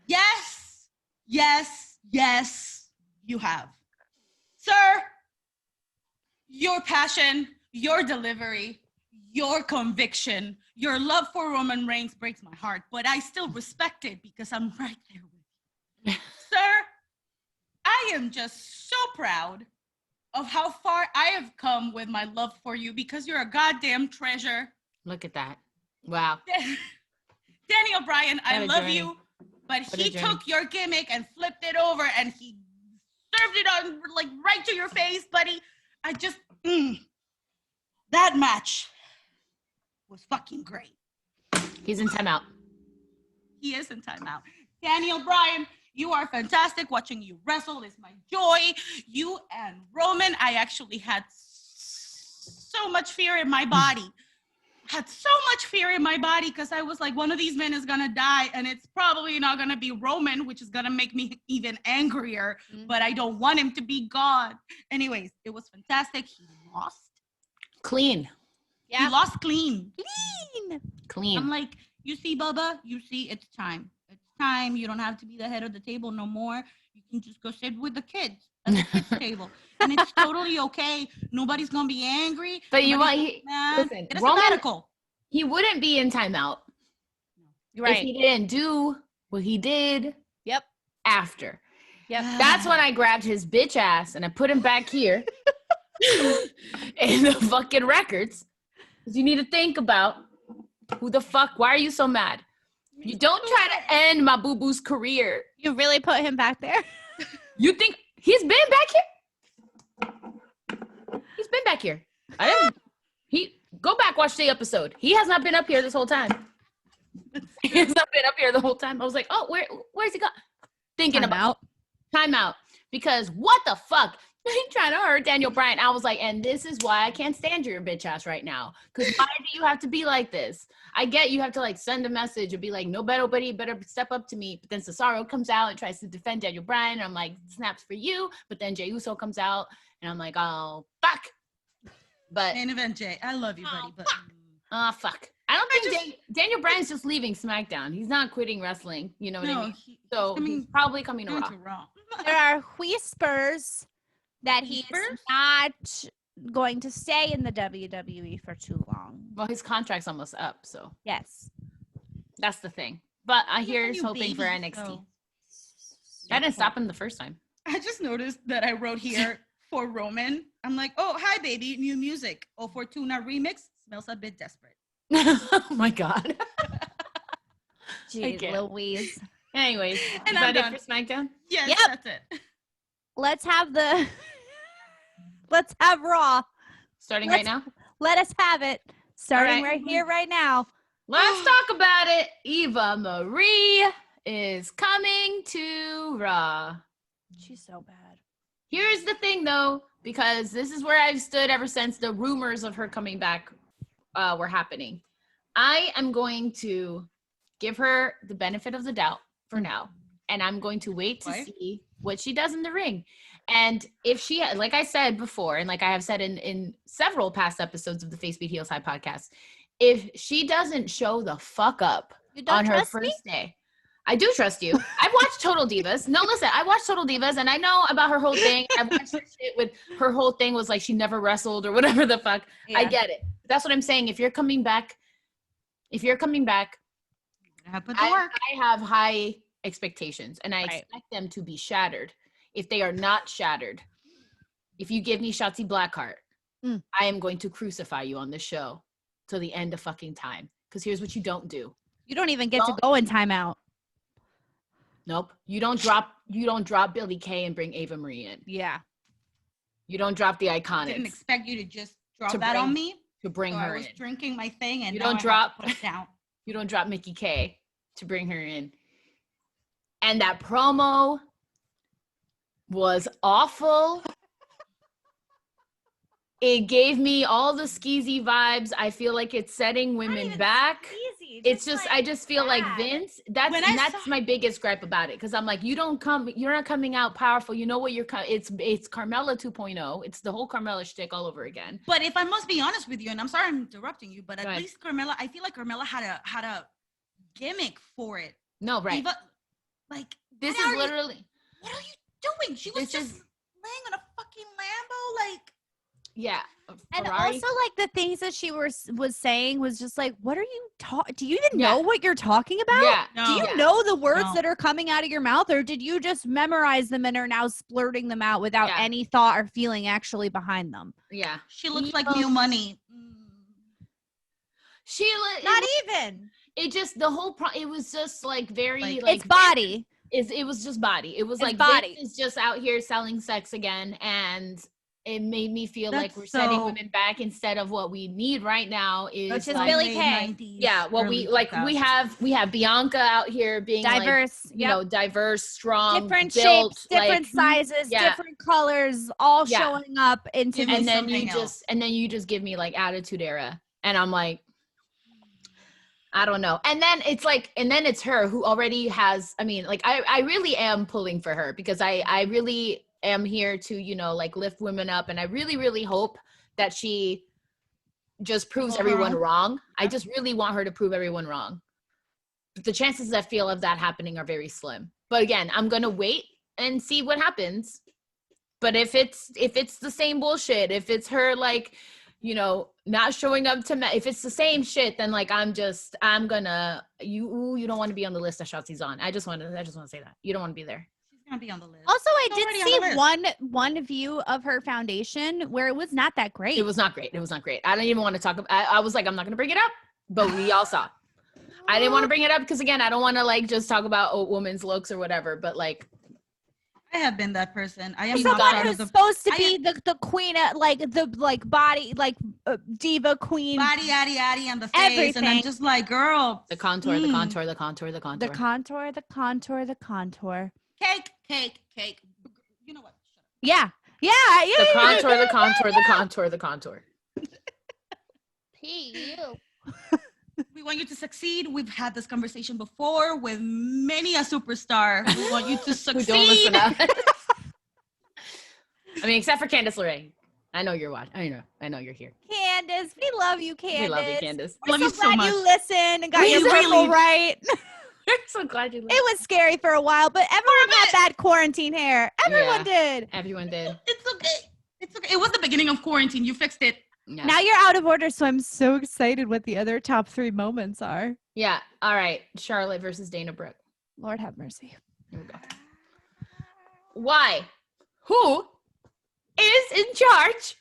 Yes, yes, yes, you have. Sir, your passion, your delivery, your conviction, your love for Roman Reigns breaks my heart, but I still respect it because I'm right there with you. Sir, I am just so proud of how far I have come with my love for you because you're a goddamn treasure. Look at that. Wow. Daniel Bryan, I What a love journey. you, but What a he journey. took your gimmick and flipped it over and he served it on like right to your face, buddy. I just, that match was fucking great. He's in timeout. He is in timeout. Daniel Bryan, you are fantastic. Watching you wrestle is my joy. You and Roman, I actually had so much fear in my body. Had so much fear in my body because I was like, one of these men is gonna die, and it's probably not gonna be Roman, which is gonna make me even angrier. But I don't want him to be God. Anyways, it was fantastic. He lost. Clean. He lost clean. Clean. I'm like, you see, Bubba, you see, it's time. It's time. You don't have to be the head of the table no more. You can just go sit with the kids at the kids' table. And it's totally okay. Nobody's going to be angry. But you want, Nobody's mad. listen, It is Roman- sabbatical. he wouldn't be in timeout if he didn't do what he did Yep. after. Yep. That's when I grabbed his bitch ass and I put him back here in the fucking records. Because you need to think about who the fuck, why are you so mad? You don't try to end my boo-boo's career. You really put him back there? You think he's been back here? He's been back here. I didn't. Go back, watch the episode. He has not been up here this whole time. He has not been up here the whole time. I was like, oh, where's he gone? Thinking about timeout. Because what the fuck? You're trying to hurt Daniel Bryan. I was like, and this is why I can't stand your bitch ass right now. Because why do you have to be like this? I get you have to like send a message and be like, nobody better step up to me. But then Cesaro comes out and tries to defend Daniel Bryan. And I'm like, snaps for you. But then Jey Uso comes out and I'm like, oh, fuck. But Main event, Jay. I love you, buddy. But fuck. I don't think Daniel Bryan's just leaving SmackDown. He's not quitting wrestling. You know what I mean? He's probably coming to Raw. There are whispers that he's not going to stay in the WWE for too long. Well, his contract's almost up, so Yes. that's the thing. But I hear he's you hoping for baby, NXT. so- That didn't stop him the first time. I just noticed that I wrote here for Roman. I'm like, oh, hi, baby, new music. Oh, Fortuna remix. Smells a bit desperate. Oh my god. Jeez, can't. Louise. Anyways, And is I'm that it done. for SmackDown? Yes, Yep. that's it. Let's have Raw. Starting Let's- right now? Let us have it. Starting right. right here, right now. Let's talk about it. Eva Marie is coming to Raw. She's so bad. Here's the thing, though, because this is where I've stood ever since the rumors of her coming back were happening. I am going to give her the benefit of the doubt for now, and I'm going to wait to see what she does in the ring. And if she, like I said before, and like I have said in several past episodes of the Face Beat Heels High podcast, if she doesn't show the fuck up You don't on her trust first me? day, I do trust you. I've watched Total Divas. No, listen, I watched Total Divas and I know about her whole thing. I've watched her shit with her whole thing was like she never wrestled or whatever the fuck. I Yeah. get it. That's what I'm saying. If you're coming back, Put the work. I have high expectations and I Right. expect them to be shattered. If they are not shattered, if you give me Shotzi Blackheart, I am going to crucify you on this show till the end of fucking time. Because here's what you don't do. You don't even get to go in timeout. Nope. You don't drop Billie Kay and bring Eva Marie in. Yeah. You don't drop the I Iconics didn't expect you to just drop To that bring on me. to bring So her I was in. drinking my thing, and You now don't I have to drop- put it down. You don't drop Mickey K to bring her in. And that promo was awful. It gave me all the skeezy vibes. I feel like it's setting women back. It's just, I just feel like Vince, that's my biggest gripe about it. Cause I'm like, you're not coming out powerful. You know what it's Carmella 2.0. It's the whole Carmella shtick all over again. But if I must be honest with you, and I'm sorry I'm interrupting you, but at least Carmella, I feel like Carmella had a gimmick for it. No, right. Eva, like, this is literally. What are you doing? She was just laying on a fucking Lambo, like. Yeah. And also, like, the things that she was saying was just like, what are you do you even know what you're talking about? Yeah. Do you know the words that are coming out of your mouth, or did you just memorize them and are now splurting them out without any thought or feeling actually behind them? Yeah. She looks like new money. Not even. It just, the whole it was just like very like it's body. It was just body. It was like body. Vince is just out here selling sex again, and it made me feel like we're setting women back instead of what we need right now is which is like, Billie Kay. Yeah, what we like 2000s. we have Bianca out here being diverse, like, you know, diverse, strong, different built, shapes, different sizes, different colors, all showing up into and then you just give me like Attitude Era, and I'm like, I don't know. And then it's like, and then it's her who already has, I mean, like, I really am pulling for her because I really am here to, you know, like lift women up. And I really, really hope that she just proves everyone wrong. I just really want her to prove everyone wrong. But the chances I feel of that happening are very slim. But again, I'm going to wait and see what happens. But if it's the same bullshit, if it's her, like, you know, not showing up to if it's the same shit, then like I'm gonna you don't want to be on the list that Shotzi's on. I just want to say that you don't want to be there. She's gonna be on the list. Also, I did see one view of her foundation where it was not that great. It was not great. I don't even want to talk about. I was like, I'm not gonna bring it up, but we all saw. I didn't want to bring it up because again, I don't want to like just talk about a woman's looks or whatever. But like, I have been that person. I am someone who's supposed to be the queen at like the body, like diva queen, body, and the face, everything. And I'm just like, girl, the contour. Cake. You know what? Yeah. The contour. P.U. We want you to succeed. We've had this conversation before with many a superstar. We want you to succeed. Who don't listen up. I mean, except for Candice LeRae. I know you're watching. I know you're here. Candice, we love you, Candice. We love you, Candice. We're so glad you listened and got your purple right. We're so glad you listened. It was scary for a while, but everyone got that quarantine hair. Everyone did. Everyone did. It's okay. It was the beginning of quarantine. You fixed it. Yeah. Now you're out of order, so I'm so excited what the other top 3 moments are. Yeah. All right. Charlotte versus Dana Brooke. Lord have mercy. Here we go. Why? Who is in charge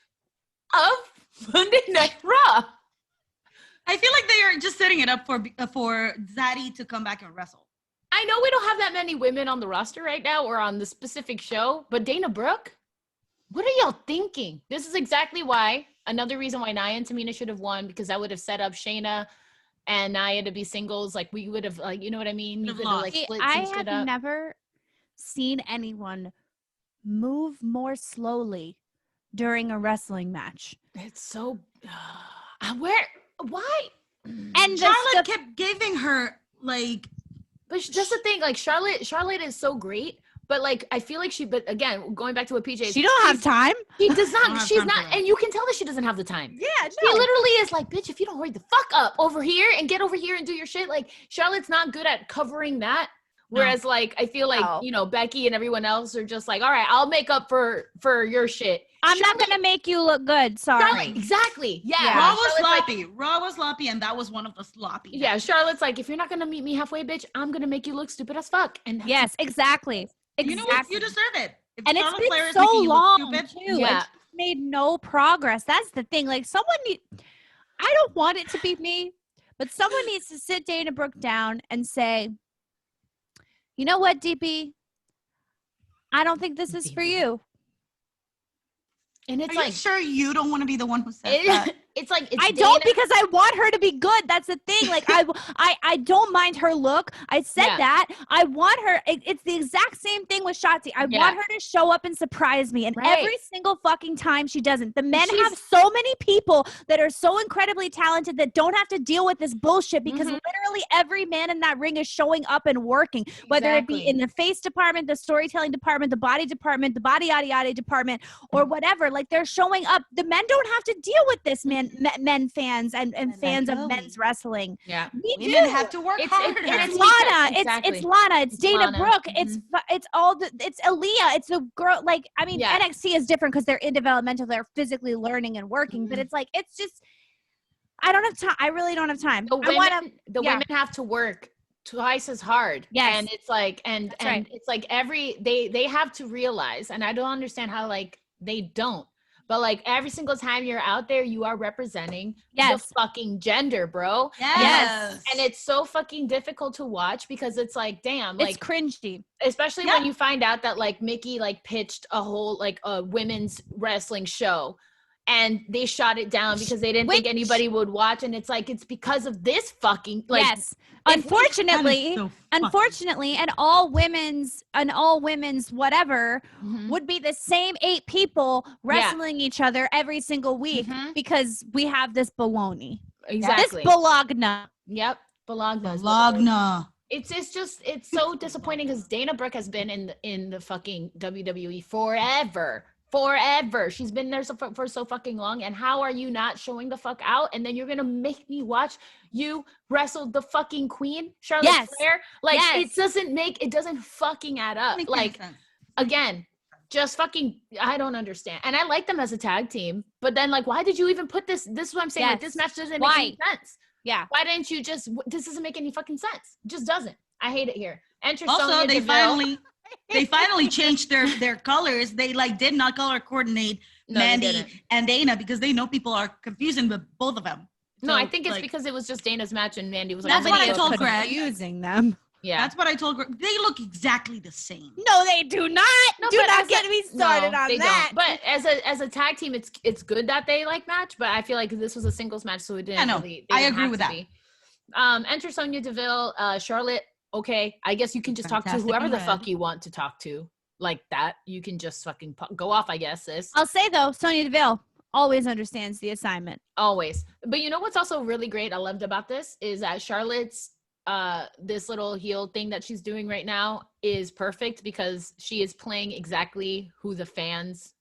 of Monday Night Raw? I feel like they are just setting it up for Zaddy to come back and wrestle. I know we don't have that many women on the roster right now or on the specific show, but Dana Brooke? What are y'all thinking? This is exactly why. Another reason why Nia and Tamina should have won, because that would have set up Shayna and Nia to be singles. Like, we would have, like, you know what I mean? You could have, like, split some shit up. I have never seen anyone move more slowly during a wrestling match. It's so... Why? And Charlotte kept giving her, like... But that's the thing. Like, Charlotte is so great. But like, I feel like but again, going back to what PJ, she don't have time. She does not. She's not, and you can tell that she doesn't have the time. Yeah, no. She literally is like, bitch, if you don't hurry the fuck up over here and get over here and do your shit. Like, Charlotte's not good at covering that. Whereas, like, I feel like you know, Becky and everyone else are just like, all right, I'll make up for your shit. I'm not gonna make you look good. Sorry. Exactly. Yeah. Raw was sloppy. Raw was sloppy, and that was one of the sloppy. Yeah. Charlotte's like, if you're not gonna meet me halfway, bitch, I'm gonna make you look stupid as fuck. And yes, exactly. You know what? You deserve it. And it's been so long too. Yeah. Like, made no progress. That's the thing. Like, I don't want it to be me, but someone needs to sit Dana Brooke down and say, you know what, DP? I don't think this is for you. And it's Are like you sure you don't want to be the one who says that? it's like it's I don't Dana- because I want her to be good. That's the thing. Like I don't mind her look. I said Yeah. that. I want her. It's the exact same thing with Shotzi. I Yeah. want her to show up and surprise me. And Right. every single fucking time she doesn't. The men She's- have so many people that are so incredibly talented that don't have to deal with this bullshit because literally every man in that ring is showing up and working, whether it be Exactly. in the face department, the storytelling department, the body department, the body yada yada department, or whatever. Like they're showing up. The men don't have to deal with this, men fans and fans of men's wrestling. Yeah. We Women do. have to work It's- harder. and It's it's Lana. because- exactly. It's Lana. It's Dana Lana. Brooke. It's all it's Aaliyah. It's the girl. Like I mean, Yeah. NXT is different because they're in developmental. They're physically learning and working. But it's like it's just I don't have time. I really don't have time. The I women, wanna, the yeah. women have to work twice as hard. Yes. And it's like, and That's right. it's like they have to realize, and I don't understand how like they don't, but like every single time you're out there, you are representing Yes. the fucking gender, bro. Yes. And it's so fucking difficult to watch because it's like, damn, like it's cringy. especially Yeah. when you find out that like Mickey like pitched a whole like a women's wrestling show and they shot it down because they didn't think Which- anybody would watch, and it's like it's because of this fucking like yes. if we- Unfortunately, so fucking- unfortunately, and all women's whatever Mhm. would be the same 8 people wrestling each other every single week Mhm. because we have this baloney. exactly This Bologna. yep Bologna. Lagna. It's so disappointing because Dana Brooke has been in the fucking WWE forever. She's been there for so fucking long, and how are you not showing the fuck out? And then you're gonna make me watch you wrestle the fucking queen, Charlotte Yes. Flair? Like Yes. it doesn't fucking add up. Makes Like sense. again, just fucking I don't understand. And I like them as a tag team, but then like why did you even put this is what I'm saying. Like Yes. this match doesn't Why? make any sense. Yeah. Why didn't you just this doesn't make any fucking sense. It just doesn't. I hate it here. Enter Also, Sonya they Deville. finally changed their colors. They like did not color coordinate No, they Mandy didn't. and Dana because they know people are confusing with both of them. No, So, I think it's like, because it was just Dana's match and Mandy was like, That's oh, what I video told could- Greg. Using them. Yeah. That's what I told Greg. They look exactly the same. No, they do not. No, do but not as get a- me started no, on they that. Don't. But as a tag team, it's good that they like match. But I feel like this was a singles match, so it didn't. I know. Really, I they didn't agree have with to that. Be. Enter Sonya Deville, Charlotte. Okay, I guess you can just talk to Fantastic whoever in the red. fuck you want to talk to, like that. You can just fucking go off, I guess. Sis. I'll say though, Sonya Deville always understands the assignment. Always. But you know what's also really great I loved about this is that Charlotte's this little heel thing that she's doing right now is perfect because she is playing exactly who the fans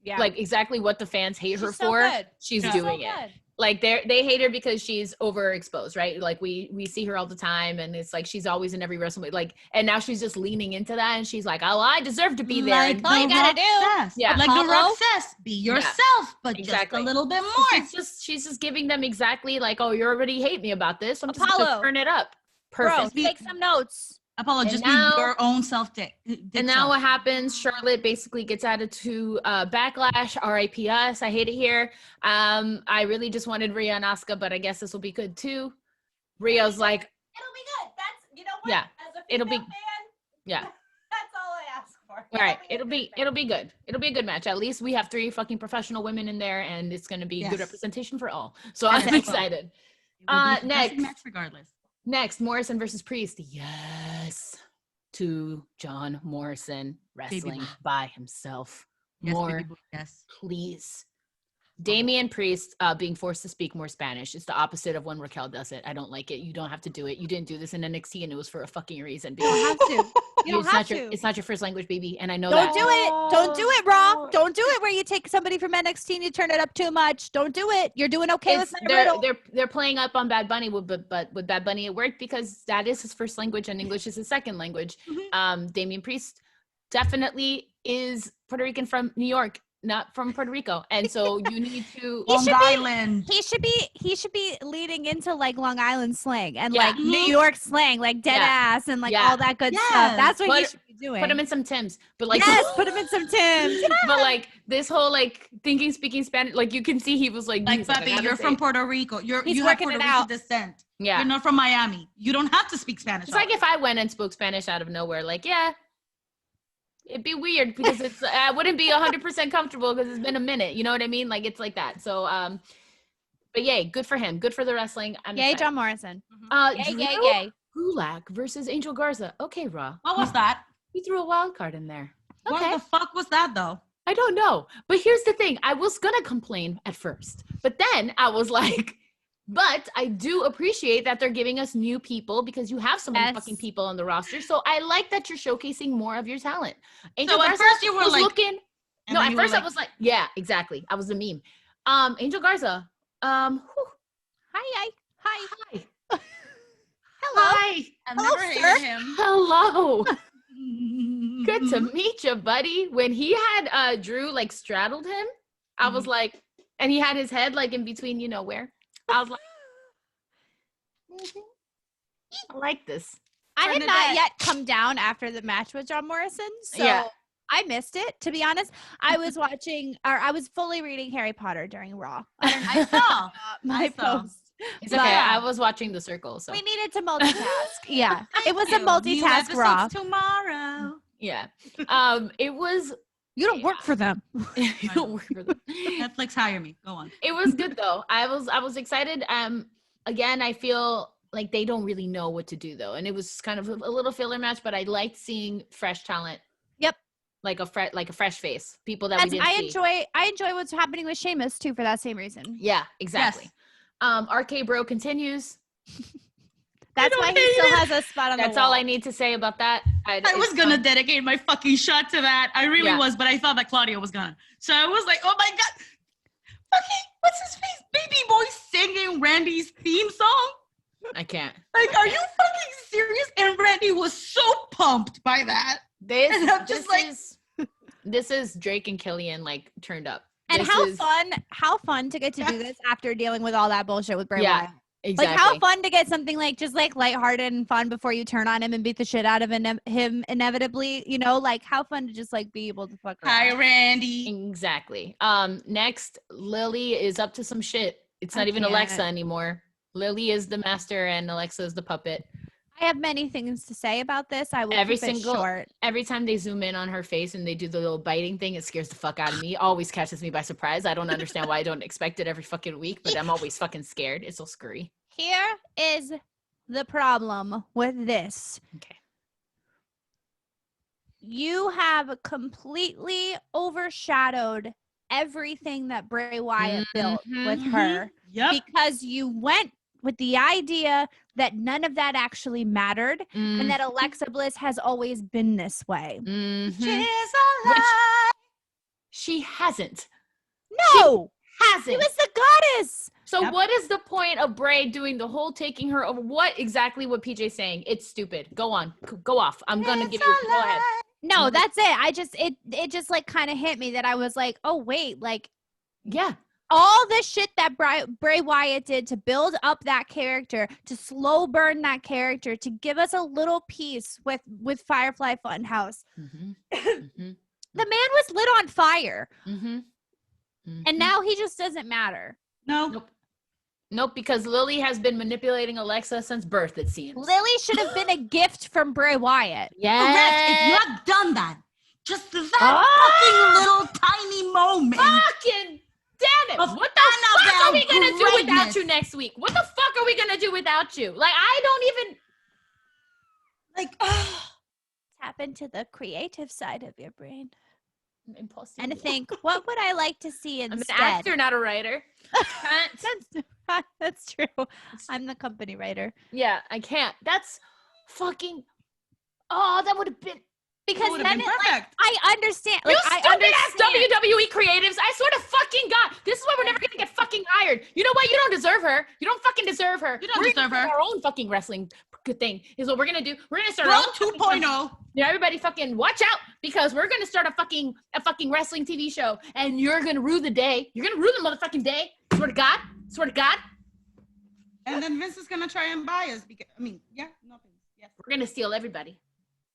Yeah. like exactly what the fans hate her She's so for. good. She's Yeah. doing it. Like they hate her because she's overexposed, right? Like we see her all the time and it's like she's always in every wrestling like and now she's just leaning into that and she's like, oh, I deserve to be there. Like And all you The gotta Rock do- says. Yeah. Like The Apollo. Rock says, be yourself, but Exactly. just a little bit more. she's just giving them exactly like, oh, you already hate me about this. So I'm just Apollo. gonna turn it up. Bro, Perfect. take some notes. Apollo, And just now- be your own self. And now what happens? Charlotte basically gets added to Backlash, RIP us. I hate it here. I really just wanted Rhea and Asuka, but I guess this will be good too. Rhea's like, It'll be good. That's what. Yeah, As a it'll be- fan, yeah. that's all I ask for. All right, it'll be good. It'll be a good match. At least we have 3 fucking professional women in there, and it's gonna be good Yes. representation for all. So I'm Yes. excited. It will be a fantastic next. match regardless. Next, Morrison versus Priest. Yes, to John Morrison wrestling boy. by himself. Yes, More, baby boy, yes. please. Damian Priest being forced to speak more Spanish. It's the opposite of when Raquel does it. I don't like it. You don't have to do it. You didn't do this in NXT, and it was for a fucking reason. You don't have to. You don't it's have not your to. it's not your first language, baby, and I know Don't that. do it. Don't do it, Raw. Don't do it where you take somebody from NXT and you turn it up too much. Don't do it. You're doing okay It's- with Matt Riddle. they're playing up on Bad Bunny, but with Bad Bunny it worked because that is his first language and English is his second language. Damian Priest definitely is Puerto Rican from New York, not from Puerto Rico, and so you need to. He Long should be- Island. He should be leading into like Long Island slang and Yeah. like New York slang, like dead Yeah. ass and like Yeah. all that good Yes. stuff. That's what he Put- should be doing. Put him in some Tims, but like yes, put him in some Tims. but like this whole like speaking Spanish, like you can see he was like, Like, he's I Papi, gotta you're say from it. Puerto Rico. He's You have working Puerto it Rican out. descent. Yeah, You're not from Miami. You don't have to speak Spanish. it's like if I went and spoke Spanish out of nowhere, like It'd be weird because it's I wouldn't be 100% comfortable because it's been a minute. You know what I mean? Like it's like that. So but yay, good for him. Good for the wrestling. I'm Yay, excited. John Morrison. Drew Yay. Gulak versus Angel Garza. Okay, Raw. What was that? You threw a wild card in there. Okay. What the fuck was that though? I don't know. But here's the thing. I was gonna complain at first, but then I was like, but I do appreciate that they're giving us new people because you have so many fucking people on the roster. So I like that you're showcasing more of your talent. Angel So at Garza first you were was like- looking. And No, then at you were first I like- was like, yeah, exactly. I was the meme. Angel Garza. Hi. Hi. Hello. Hi. I've Hello, never sir. hated him. Hello. Good to meet you, buddy. When he had Drew like straddled him, I was like, and he had his head like in between, you know where? I was like, I like this. I had not Bernadette. yet come down after the match with John Morrison, so Yeah. I missed it. To be honest, I was watching, or I was fully reading Harry Potter during Raw. I don't know. I saw. My I saw. post. It's But- okay. I was watching The Circle, so We needed to multitask. Yeah, it was a New multitask episodes Raw. tomorrow. yeah. It was. You don't work for them. You don't work for them. Netflix hire me. Go on. It was good though. I was excited. Again, I feel like they don't really know what to do though, and it was kind of a little filler match. But I liked seeing fresh talent. Yep. Like a fresh face, people that we didn't see. I enjoy what's happening with Sheamus too for that same reason. Yeah, exactly. RK Bro continues. That's why he still has a spot on the That's wall. all I need to say about that. I was gonna dedicate my fucking shot to that. I really Yeah. was, but I thought that Claudio was gonna. So I was like, oh my god, fucking what's his face, baby boy singing Randy's theme song. I can't. Like, are you fucking serious? And Randy was so pumped by that. And I'm just like- This is Drake and Killian like turned up. And This how is- fun to get to do this after dealing with all that bullshit with Bray Yeah, Wyatt. exactly. Like how fun to get something like just like lighthearted and fun before you turn on him and beat the shit out of him inevitably, you know, like how fun to just like be able to fuck around. Hi, Randy. Exactly. Next, Lily is up to some shit. It's not I even can't. Alexa anymore. Lily is the master and Alexa is the puppet. I have many things to say about this. I will Every keep it single- short. Every time they zoom in on her face and they do the little biting thing, it scares the fuck out of me. Always catches me by surprise. I don't understand why I don't expect it every fucking week, but I'm always fucking scared. It's so scary. Here is the problem with this. Okay. You have completely overshadowed everything that Bray Wyatt built with her Yep. because you went with the idea that none of that actually mattered and that Alexa Bliss has always been this way. Mhm. She's Which- alive. She hasn't. No! She Hasn't. was the goddess! So Yep. what is the point of Bray doing the whole taking her over? What exactly what PJ's saying? It's stupid. Go on. Go off. I'm going to give you go ahead. No, that's it. It just like kind of hit me that I was like, oh wait, like Yeah. all the shit that Bray Wyatt did to build up that character, to slow burn that character, to give us a little piece with Firefly Funhouse. Mhm. The man was lit on fire, Mhm. and now he just doesn't matter. No. Nope, because Lily has been manipulating Alexa since birth, it seems. Lily should have been a gift from Bray Wyatt. Correct. If you Yeah. had done that, just that Ah! fucking little tiny moment. Fucking damn it. Of What the fuck are we Annabelle going to do without greatness. you next week? What the fuck are we going to do without you? Like, I don't even. Like, Tap into the creative side of your brain Impossible. and think, what would I like to see I'm instead? an actor, not a writer. Can't. That's true. I'm the company writer. Yeah, I can't. That's fucking. Oh, that would have been. Because would've then been it, like, perfect. I understand. You Like, I stupid ass understand. WWE creatives! I swear to fucking God, this is why we're never gonna get fucking hired. You know what? You don't deserve her. You don't fucking deserve her. You don't We're deserve gonna her. start our own fucking wrestling thing is what we're gonna do. We're gonna start Raw our own fucking 2.0. Yeah, everybody fucking watch out because we're gonna start a fucking wrestling TV show and you're gonna rue the day. You're gonna rue the motherfucking day. Swear to God. Swear to God. And then Vince is gonna try and buy us because yeah, nothing. Yes. We're gonna steal everybody.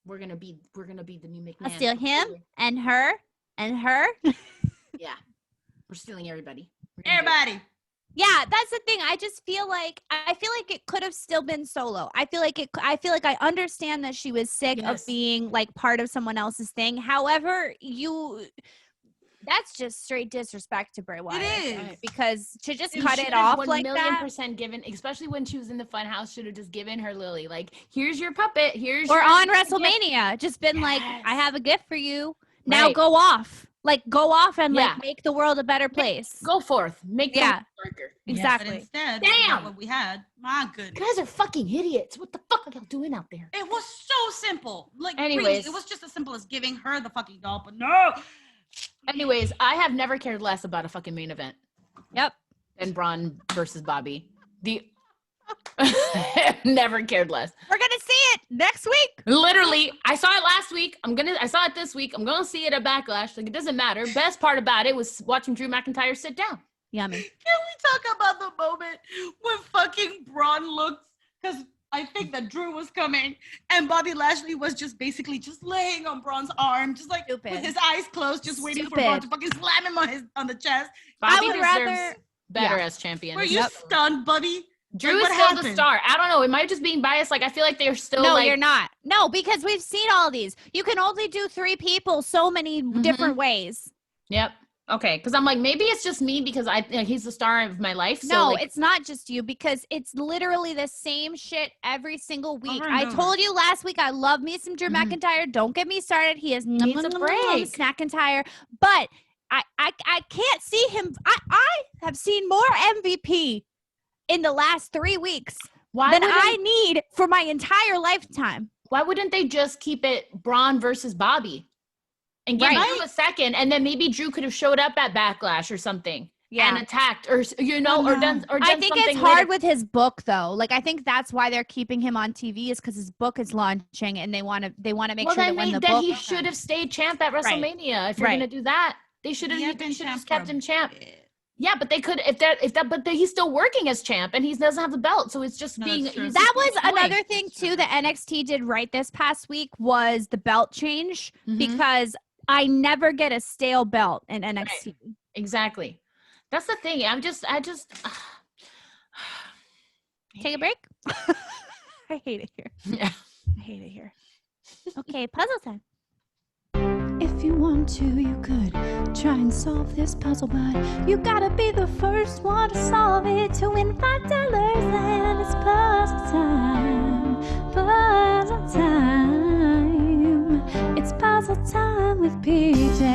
We're gonna be the new McMahon. I'll steal him and her and her. Yeah. We're stealing everybody. We're gonna do it. Everybody. Yeah, that's the thing. I feel like it could have still been solo. I feel like I understand that she was sick of being like part of someone else's thing. However, that's just straight disrespect to Bray Wyatt. It is. Right. Because to just You cut should it have off like that. 1,000,000% given, especially when she was in the funhouse, should have just given her Lily. Like, here's your puppet. Here's Or your on gift. WrestleMania, just been like, Yes. I have a gift for you. Now Right. go off. Like, go off and Yeah. like make the world a better place. Go forth. Make the world darker. Exactly. But instead, Damn. what we had, my You goodness. guys are fucking idiots. What the fuck are y'all doing out there? It was so simple. Like, Anyways. really, it was just as simple as giving her the fucking doll, but no. Anyways, I have never cared less about a fucking main event Yep. than Braun versus Bobby. Never cared less. We're gonna see it next week. Literally, I saw it last week. I saw it this week. I'm gonna see it at Backlash. Like, it doesn't matter. Best part about it was watching Drew McIntyre sit down. Yummy. Can we talk about the moment when fucking Braun looked? Because I think that Drew was coming and Bobby Lashley was just basically just laying on Braun's arm, just like Stupid. with his eyes closed, just waiting for Braun to fucking slam him on the chest. Bobby would deserves rather- better yeah. as champion. Were you stunned, Bobby? Drew Like, is what still the happened? star. I don't know. Am I just being biased? Like, I feel like they're still No, like, you're not. No, because we've seen all these. You can only do 3 people so many different ways. Yep. Okay. Because I'm like, maybe it's just me because he's the star of my life. So No, like, it's not just you because it's literally the same shit every single week. Over and I over. told you last week I love me some Drew McIntyre. Don't get me started. He is Needs a break. McIntyre, but I can't see him. I have seen more MVP in the last 3 weeks than I need for my entire lifetime. why wouldn't they just keep it Braun versus Bobby and give Right. Drew a second, and then maybe Drew could have showed up at Backlash or something Yeah. and attacked, or or done I think something it's hard later. with his book though. Like I think that's why they're keeping him on TV is because his book is launching and they want to make Well, sure then that when the then book he should have stayed champ at WrestleMania. If you're Right. gonna do that, they should He had have been just champ kept for him a champ. bit. Yeah, but they could but he's still working as champ and he doesn't have the belt, so it's just No, being that's true. he's that just was annoying. another thing too that NXT did right this past week was the belt change Mhm. because I never get a stale belt in NXT. Exactly. That's the thing. I just Take a break. I hate it here. yeah. I hate it here. Okay, puzzle time. If you want to, you could try and solve this puzzle, but you gotta be the first one to solve it to win $5, and it's puzzle time. Puzzle time. It's puzzle time with PJ.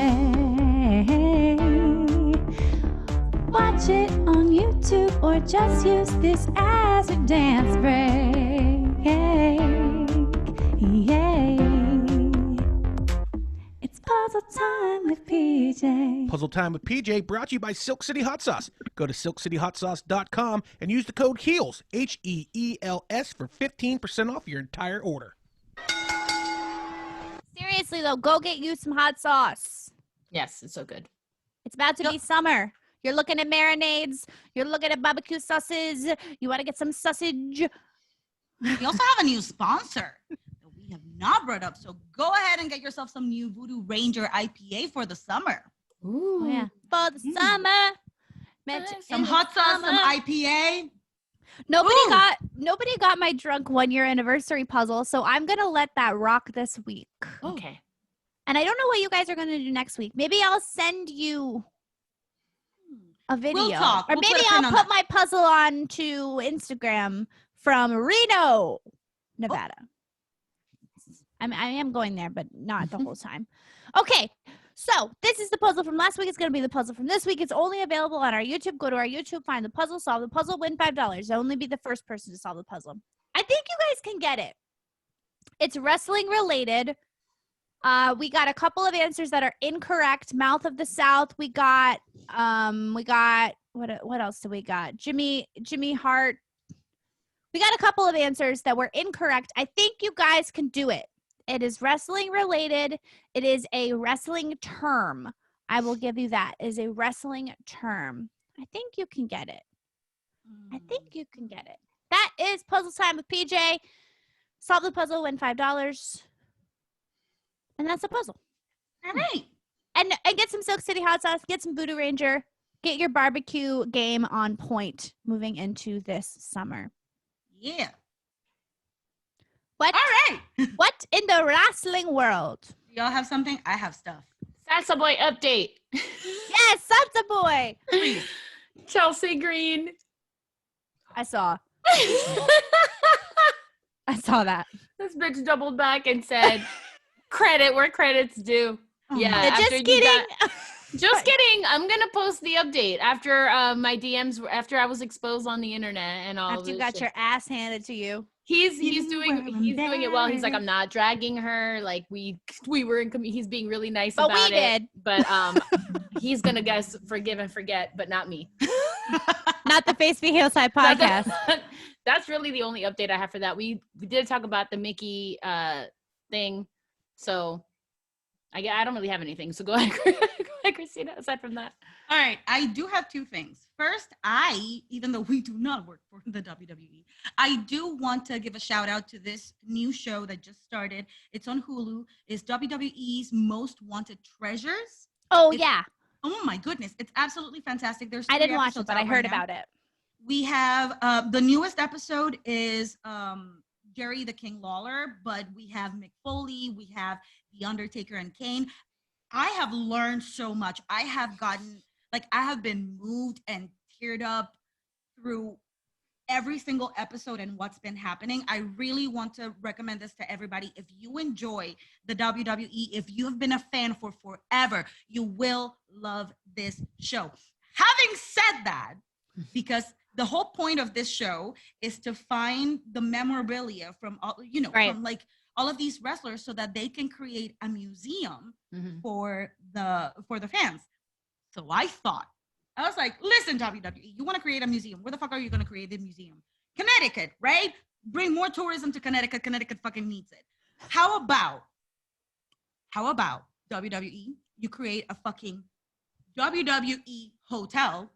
Watch it on YouTube or just use this as a dance break. Yay. It's puzzle time with PJ. Puzzle Time with PJ brought to you by Silk City Hot Sauce. Go to silkcityhotsauce.com and use the code HEELS, HEELS, for 15% off your entire order. Seriously though, go get you some hot sauce. Yes, it's so good. It's about to be summer. You're looking at marinades. You're looking at barbecue sauces. You want to get some sausage. We also have a new sponsor that we have not brought up. So go ahead and get yourself some new Voodoo Ranger IPA for the summer. Ooh. Oh, yeah. For the summer. Some hot sauce, some IPA. Nobody got my drunk 1-year anniversary puzzle, so I'm gonna let that rock this week. Okay. And I don't know what you guys are gonna do next week. Maybe I'll send you a video. We'll talk. Or We'll maybe put a pin I'll on put that. my puzzle on to Instagram from Reno, Nevada. I am going there, but not the whole time. Okay, so this is the puzzle from last week. It's going to be the puzzle from this week. It's only available on our YouTube. Go to our YouTube, find the puzzle, solve the puzzle, win $5. Only be the first person to solve the puzzle. I think you guys can get it. It's wrestling related. We got a couple of answers that are incorrect. Mouth of the South. We got what else do we got? Jimmy Hart. We got a couple of answers that were incorrect. I think you guys can do it. It is wrestling related. It is a wrestling term. I will give you that. It is a wrestling term. I think you can get it. I think you can get it. That is Puzzle Time with PJ. Solve the puzzle, win $5. And that's a puzzle. All right. And get some Silk City hot sauce, get some Voodoo Ranger, get your barbecue game on point moving into this summer. Yeah. What? All right. What in the wrestling world? Y'all have something? I have stuff. Salsa Boy update. Yes, Salsa Boy. Please. Chelsea Green. I saw that. This bitch doubled back and said, credit where credit's due. Oh Yeah. my- after Just you kidding. Just kidding. I'm gonna post the update after my DMs after I was exposed on the internet and all. After you got your ass handed to you. He's You doing were it well. He's like, embarrassed. I'm not dragging her. Like we were in. He's being really nice But about we it. did. But he's gonna guess forgive and forget, but not me. Not the Face Be Heal Side podcast. That's really the only update I have for that. We did talk about the Mickey thing, so I don't really have anything. So go ahead, Christina. Aside from that, All right, I do have two things. First, even though we do not work for the WWE, I do want to give a shout out to this new show that just started. It's on Hulu. It's WWE's Most Wanted Treasures. Oh, It's- yeah. Oh my goodness, it's absolutely fantastic. There's I 3 didn't watch it, episodes but I out heard right now. about it. We have the newest episode is Jerry the King Lawler, but we have Mick Foley, we have The Undertaker and Kane. I have learned so much. I have been moved and teared up through every single episode and what's been happening. I really want to recommend this to everybody. If you enjoy the WWE, if you've been a fan for forever, you will love this show. Having said that, because the whole point of this show is to find the memorabilia from all, Right. from like all of these wrestlers so that they can create a museum Mhm. for the fans. So I was like, listen, WWE, you want to create a museum. Where the fuck are you going to create the museum? Connecticut, right? Bring more tourism to Connecticut. Connecticut fucking needs it. How about WWE? You create a fucking WWE hotel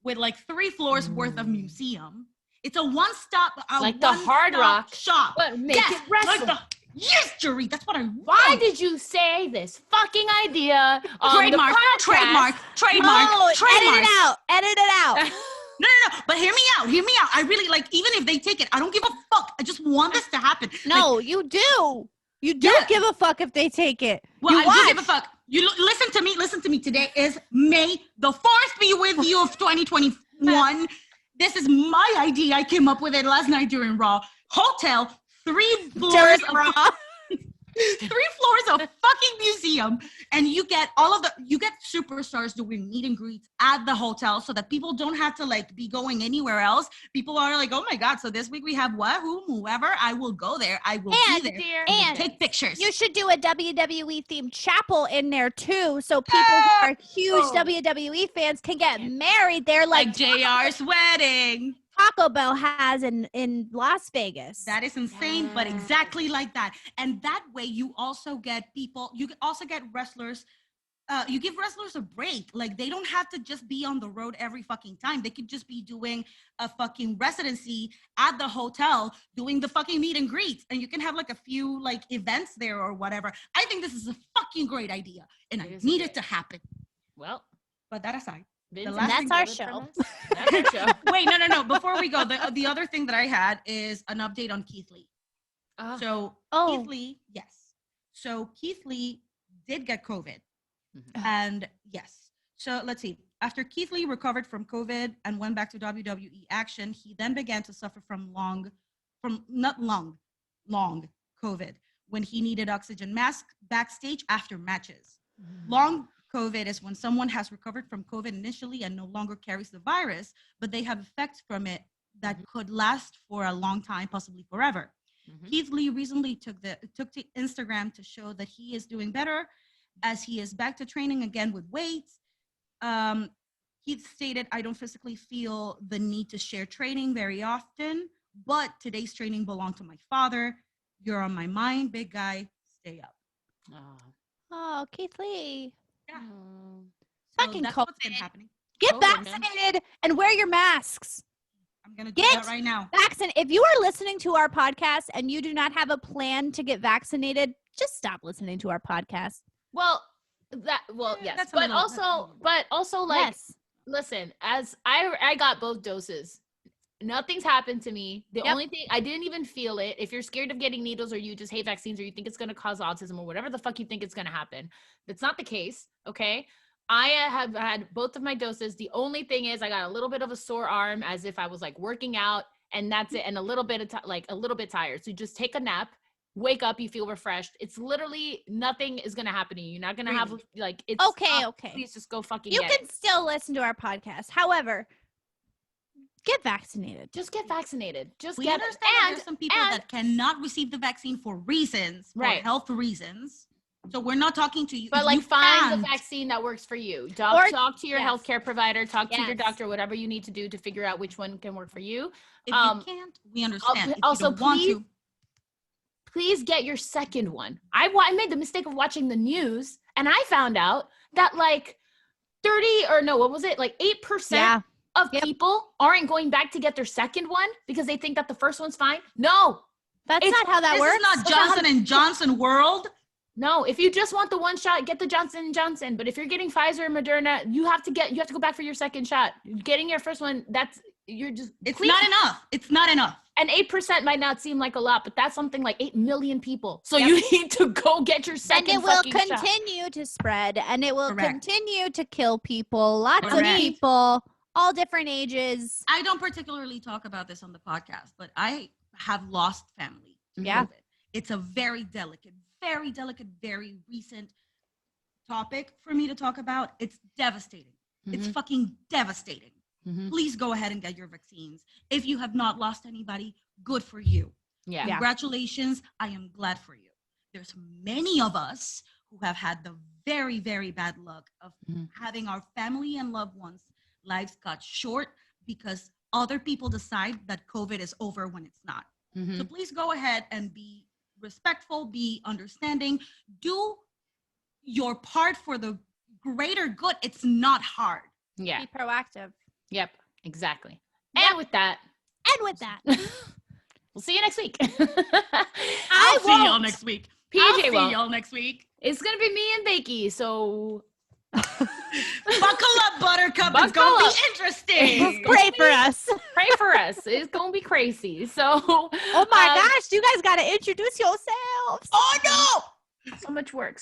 with like 3 floors worth of museum. It's a one-stop, Like the Hard Rock, shop. but make Yes, it wrestle. like yes, Jerry, that's what I want. Why did you say this fucking idea on Trademark, the podcast? trademark. Oh, edit it out. No, but hear me out. I really even if they take it, I don't give a fuck. I just want this to happen. No, you do. You do Yeah. give a fuck if they take it. Well, You I do watch. give a fuck. Listen to me. Today is May the 4th be with you of 2021. This is my idea. I came up with it last night during Raw. Hotel, 3 floors of Raw. 3 floors of fucking museum, and you get superstars doing meet and greets at the hotel so that people don't have to be going anywhere else. People are like, oh my god, so this week we have whoever. I will go there. I will And, be there. dear, and Take pictures. You should do a WWE themed chapel in there too, so people who are huge WWE fans can get married there, like JR's wedding. Taco Bell has in Las Vegas. That is insane, but exactly like that. And that way you also get wrestlers, you give wrestlers a break. Like they don't have to just be on the road every fucking time. They could just be doing a fucking residency at the hotel, doing the fucking meet and greets. And you can have a few events there or whatever. I think this is a fucking great idea. And I need it to happen. Well, But that aside. Vince, last that's thing our that show. from us? That's our show. Wait, no. Before we go, the other thing that I had is an update on Keith Lee. So Keith Lee, yes. So Keith Lee did get COVID. And yes. So let's see. After Keith Lee recovered from COVID and went back to WWE action, he then began to suffer from long COVID when he needed oxygen mask backstage after matches. Long COVID is when someone has recovered from COVID initially and no longer carries the virus, but they have effects from it that could last for a long time, possibly forever. Keith Lee recently took to Instagram to show that he is doing better as he is back to training again with weights. He stated, I don't physically feel the need to share training very often, but today's training belonged to my father. You're on my mind, big guy. Stay up. Oh, Keith Lee. Yeah. Fucking that's what's been COVID. happening. Get COVID, man. vaccinated and wear your masks. I'm going to do Get that right now. If you are listening to our podcast and you do not have a plan to get vaccinated, just stop listening to our podcast. Well, yes, that's a but little- also, like, Yes. listen, as I got both doses. Nothing's happened to me. The only thing, I didn't even feel it. If you're scared of getting needles, or you just hate vaccines, or you think it's going to cause autism, or whatever the fuck you think it's going to happen, that's not the case. Okay. I have had both of my doses. The only thing is I got a little bit of a sore arm, as if I was like working out, and that's it. And a little bit of a little bit tired. So just take a nap, wake up, you feel refreshed. It's literally nothing is going to happen to you. You're not going to have like, it's Okay. Please just go fucking You get can it. still listen to our podcast. However, get vaccinated. Just get vaccinated. Just We get understand it. that there's some people that cannot receive the vaccine for reasons, for Right. health reasons. So we're not talking to you. But If like, you find can't- the vaccine that works for you. Or- Talk to your yes. healthcare provider. Talk to your Yes. doctor. Whatever you need to do to figure out which one can work for you. If you can't, we understand. If you Also, don't want to, please get your second one. I made the mistake of watching the news, and I found out that like 8% of people aren't going back to get their second one because they think that the first one's fine. No, That's not how that this works. is not Johnson and Johnson world. No, if you just want the one shot, get the Johnson & Johnson. But if you're getting Pfizer and Moderna, you have to go back for your second shot. Getting your first one, It's not enough. It's not enough. And 8% might not seem like a lot, but that's something like 8 million people. So you need to go get your second And it will fucking shot. continue to spread, and it will Correct. continue to kill people. Lots of Correct. people, all different ages. I don't particularly talk about this on the podcast, but I have lost family to Yeah. COVID. It's a very delicate, very recent topic for me to talk about. It's devastating. It's fucking devastating. Please go ahead and get your vaccines. If you have not lost anybody, good for you. Yeah. Congratulations. I am glad for you. There's many of us who have had the very, very bad luck of having our family and loved ones' lives cut short because other people decide that COVID is over when it's not. So please go ahead and be respectful, be understanding, do your part for the greater good. It's not hard. Yeah. Be proactive. Yep. Exactly. Yep. And with that, And with that, we'll see you next week. I'll see y'all next week. I'll PJ see won't. y'all next week. It's going to be me and Bakey. So Buckle up, Buttercup. It's Buckle going to up. be interesting. pray for us. pray for us. It's going to be crazy. So, Oh my gosh, you guys got to introduce yourselves. Oh, no. so much work.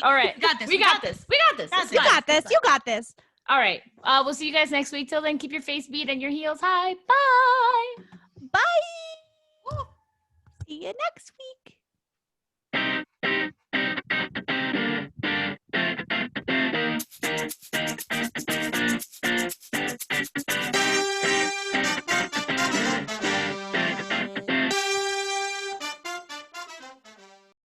All right. We got this. We got this. It's You fine. got this. You got this. All right. We'll see you guys next week. Till then, keep your face beat and your heels high. Bye. Bye. See you next week.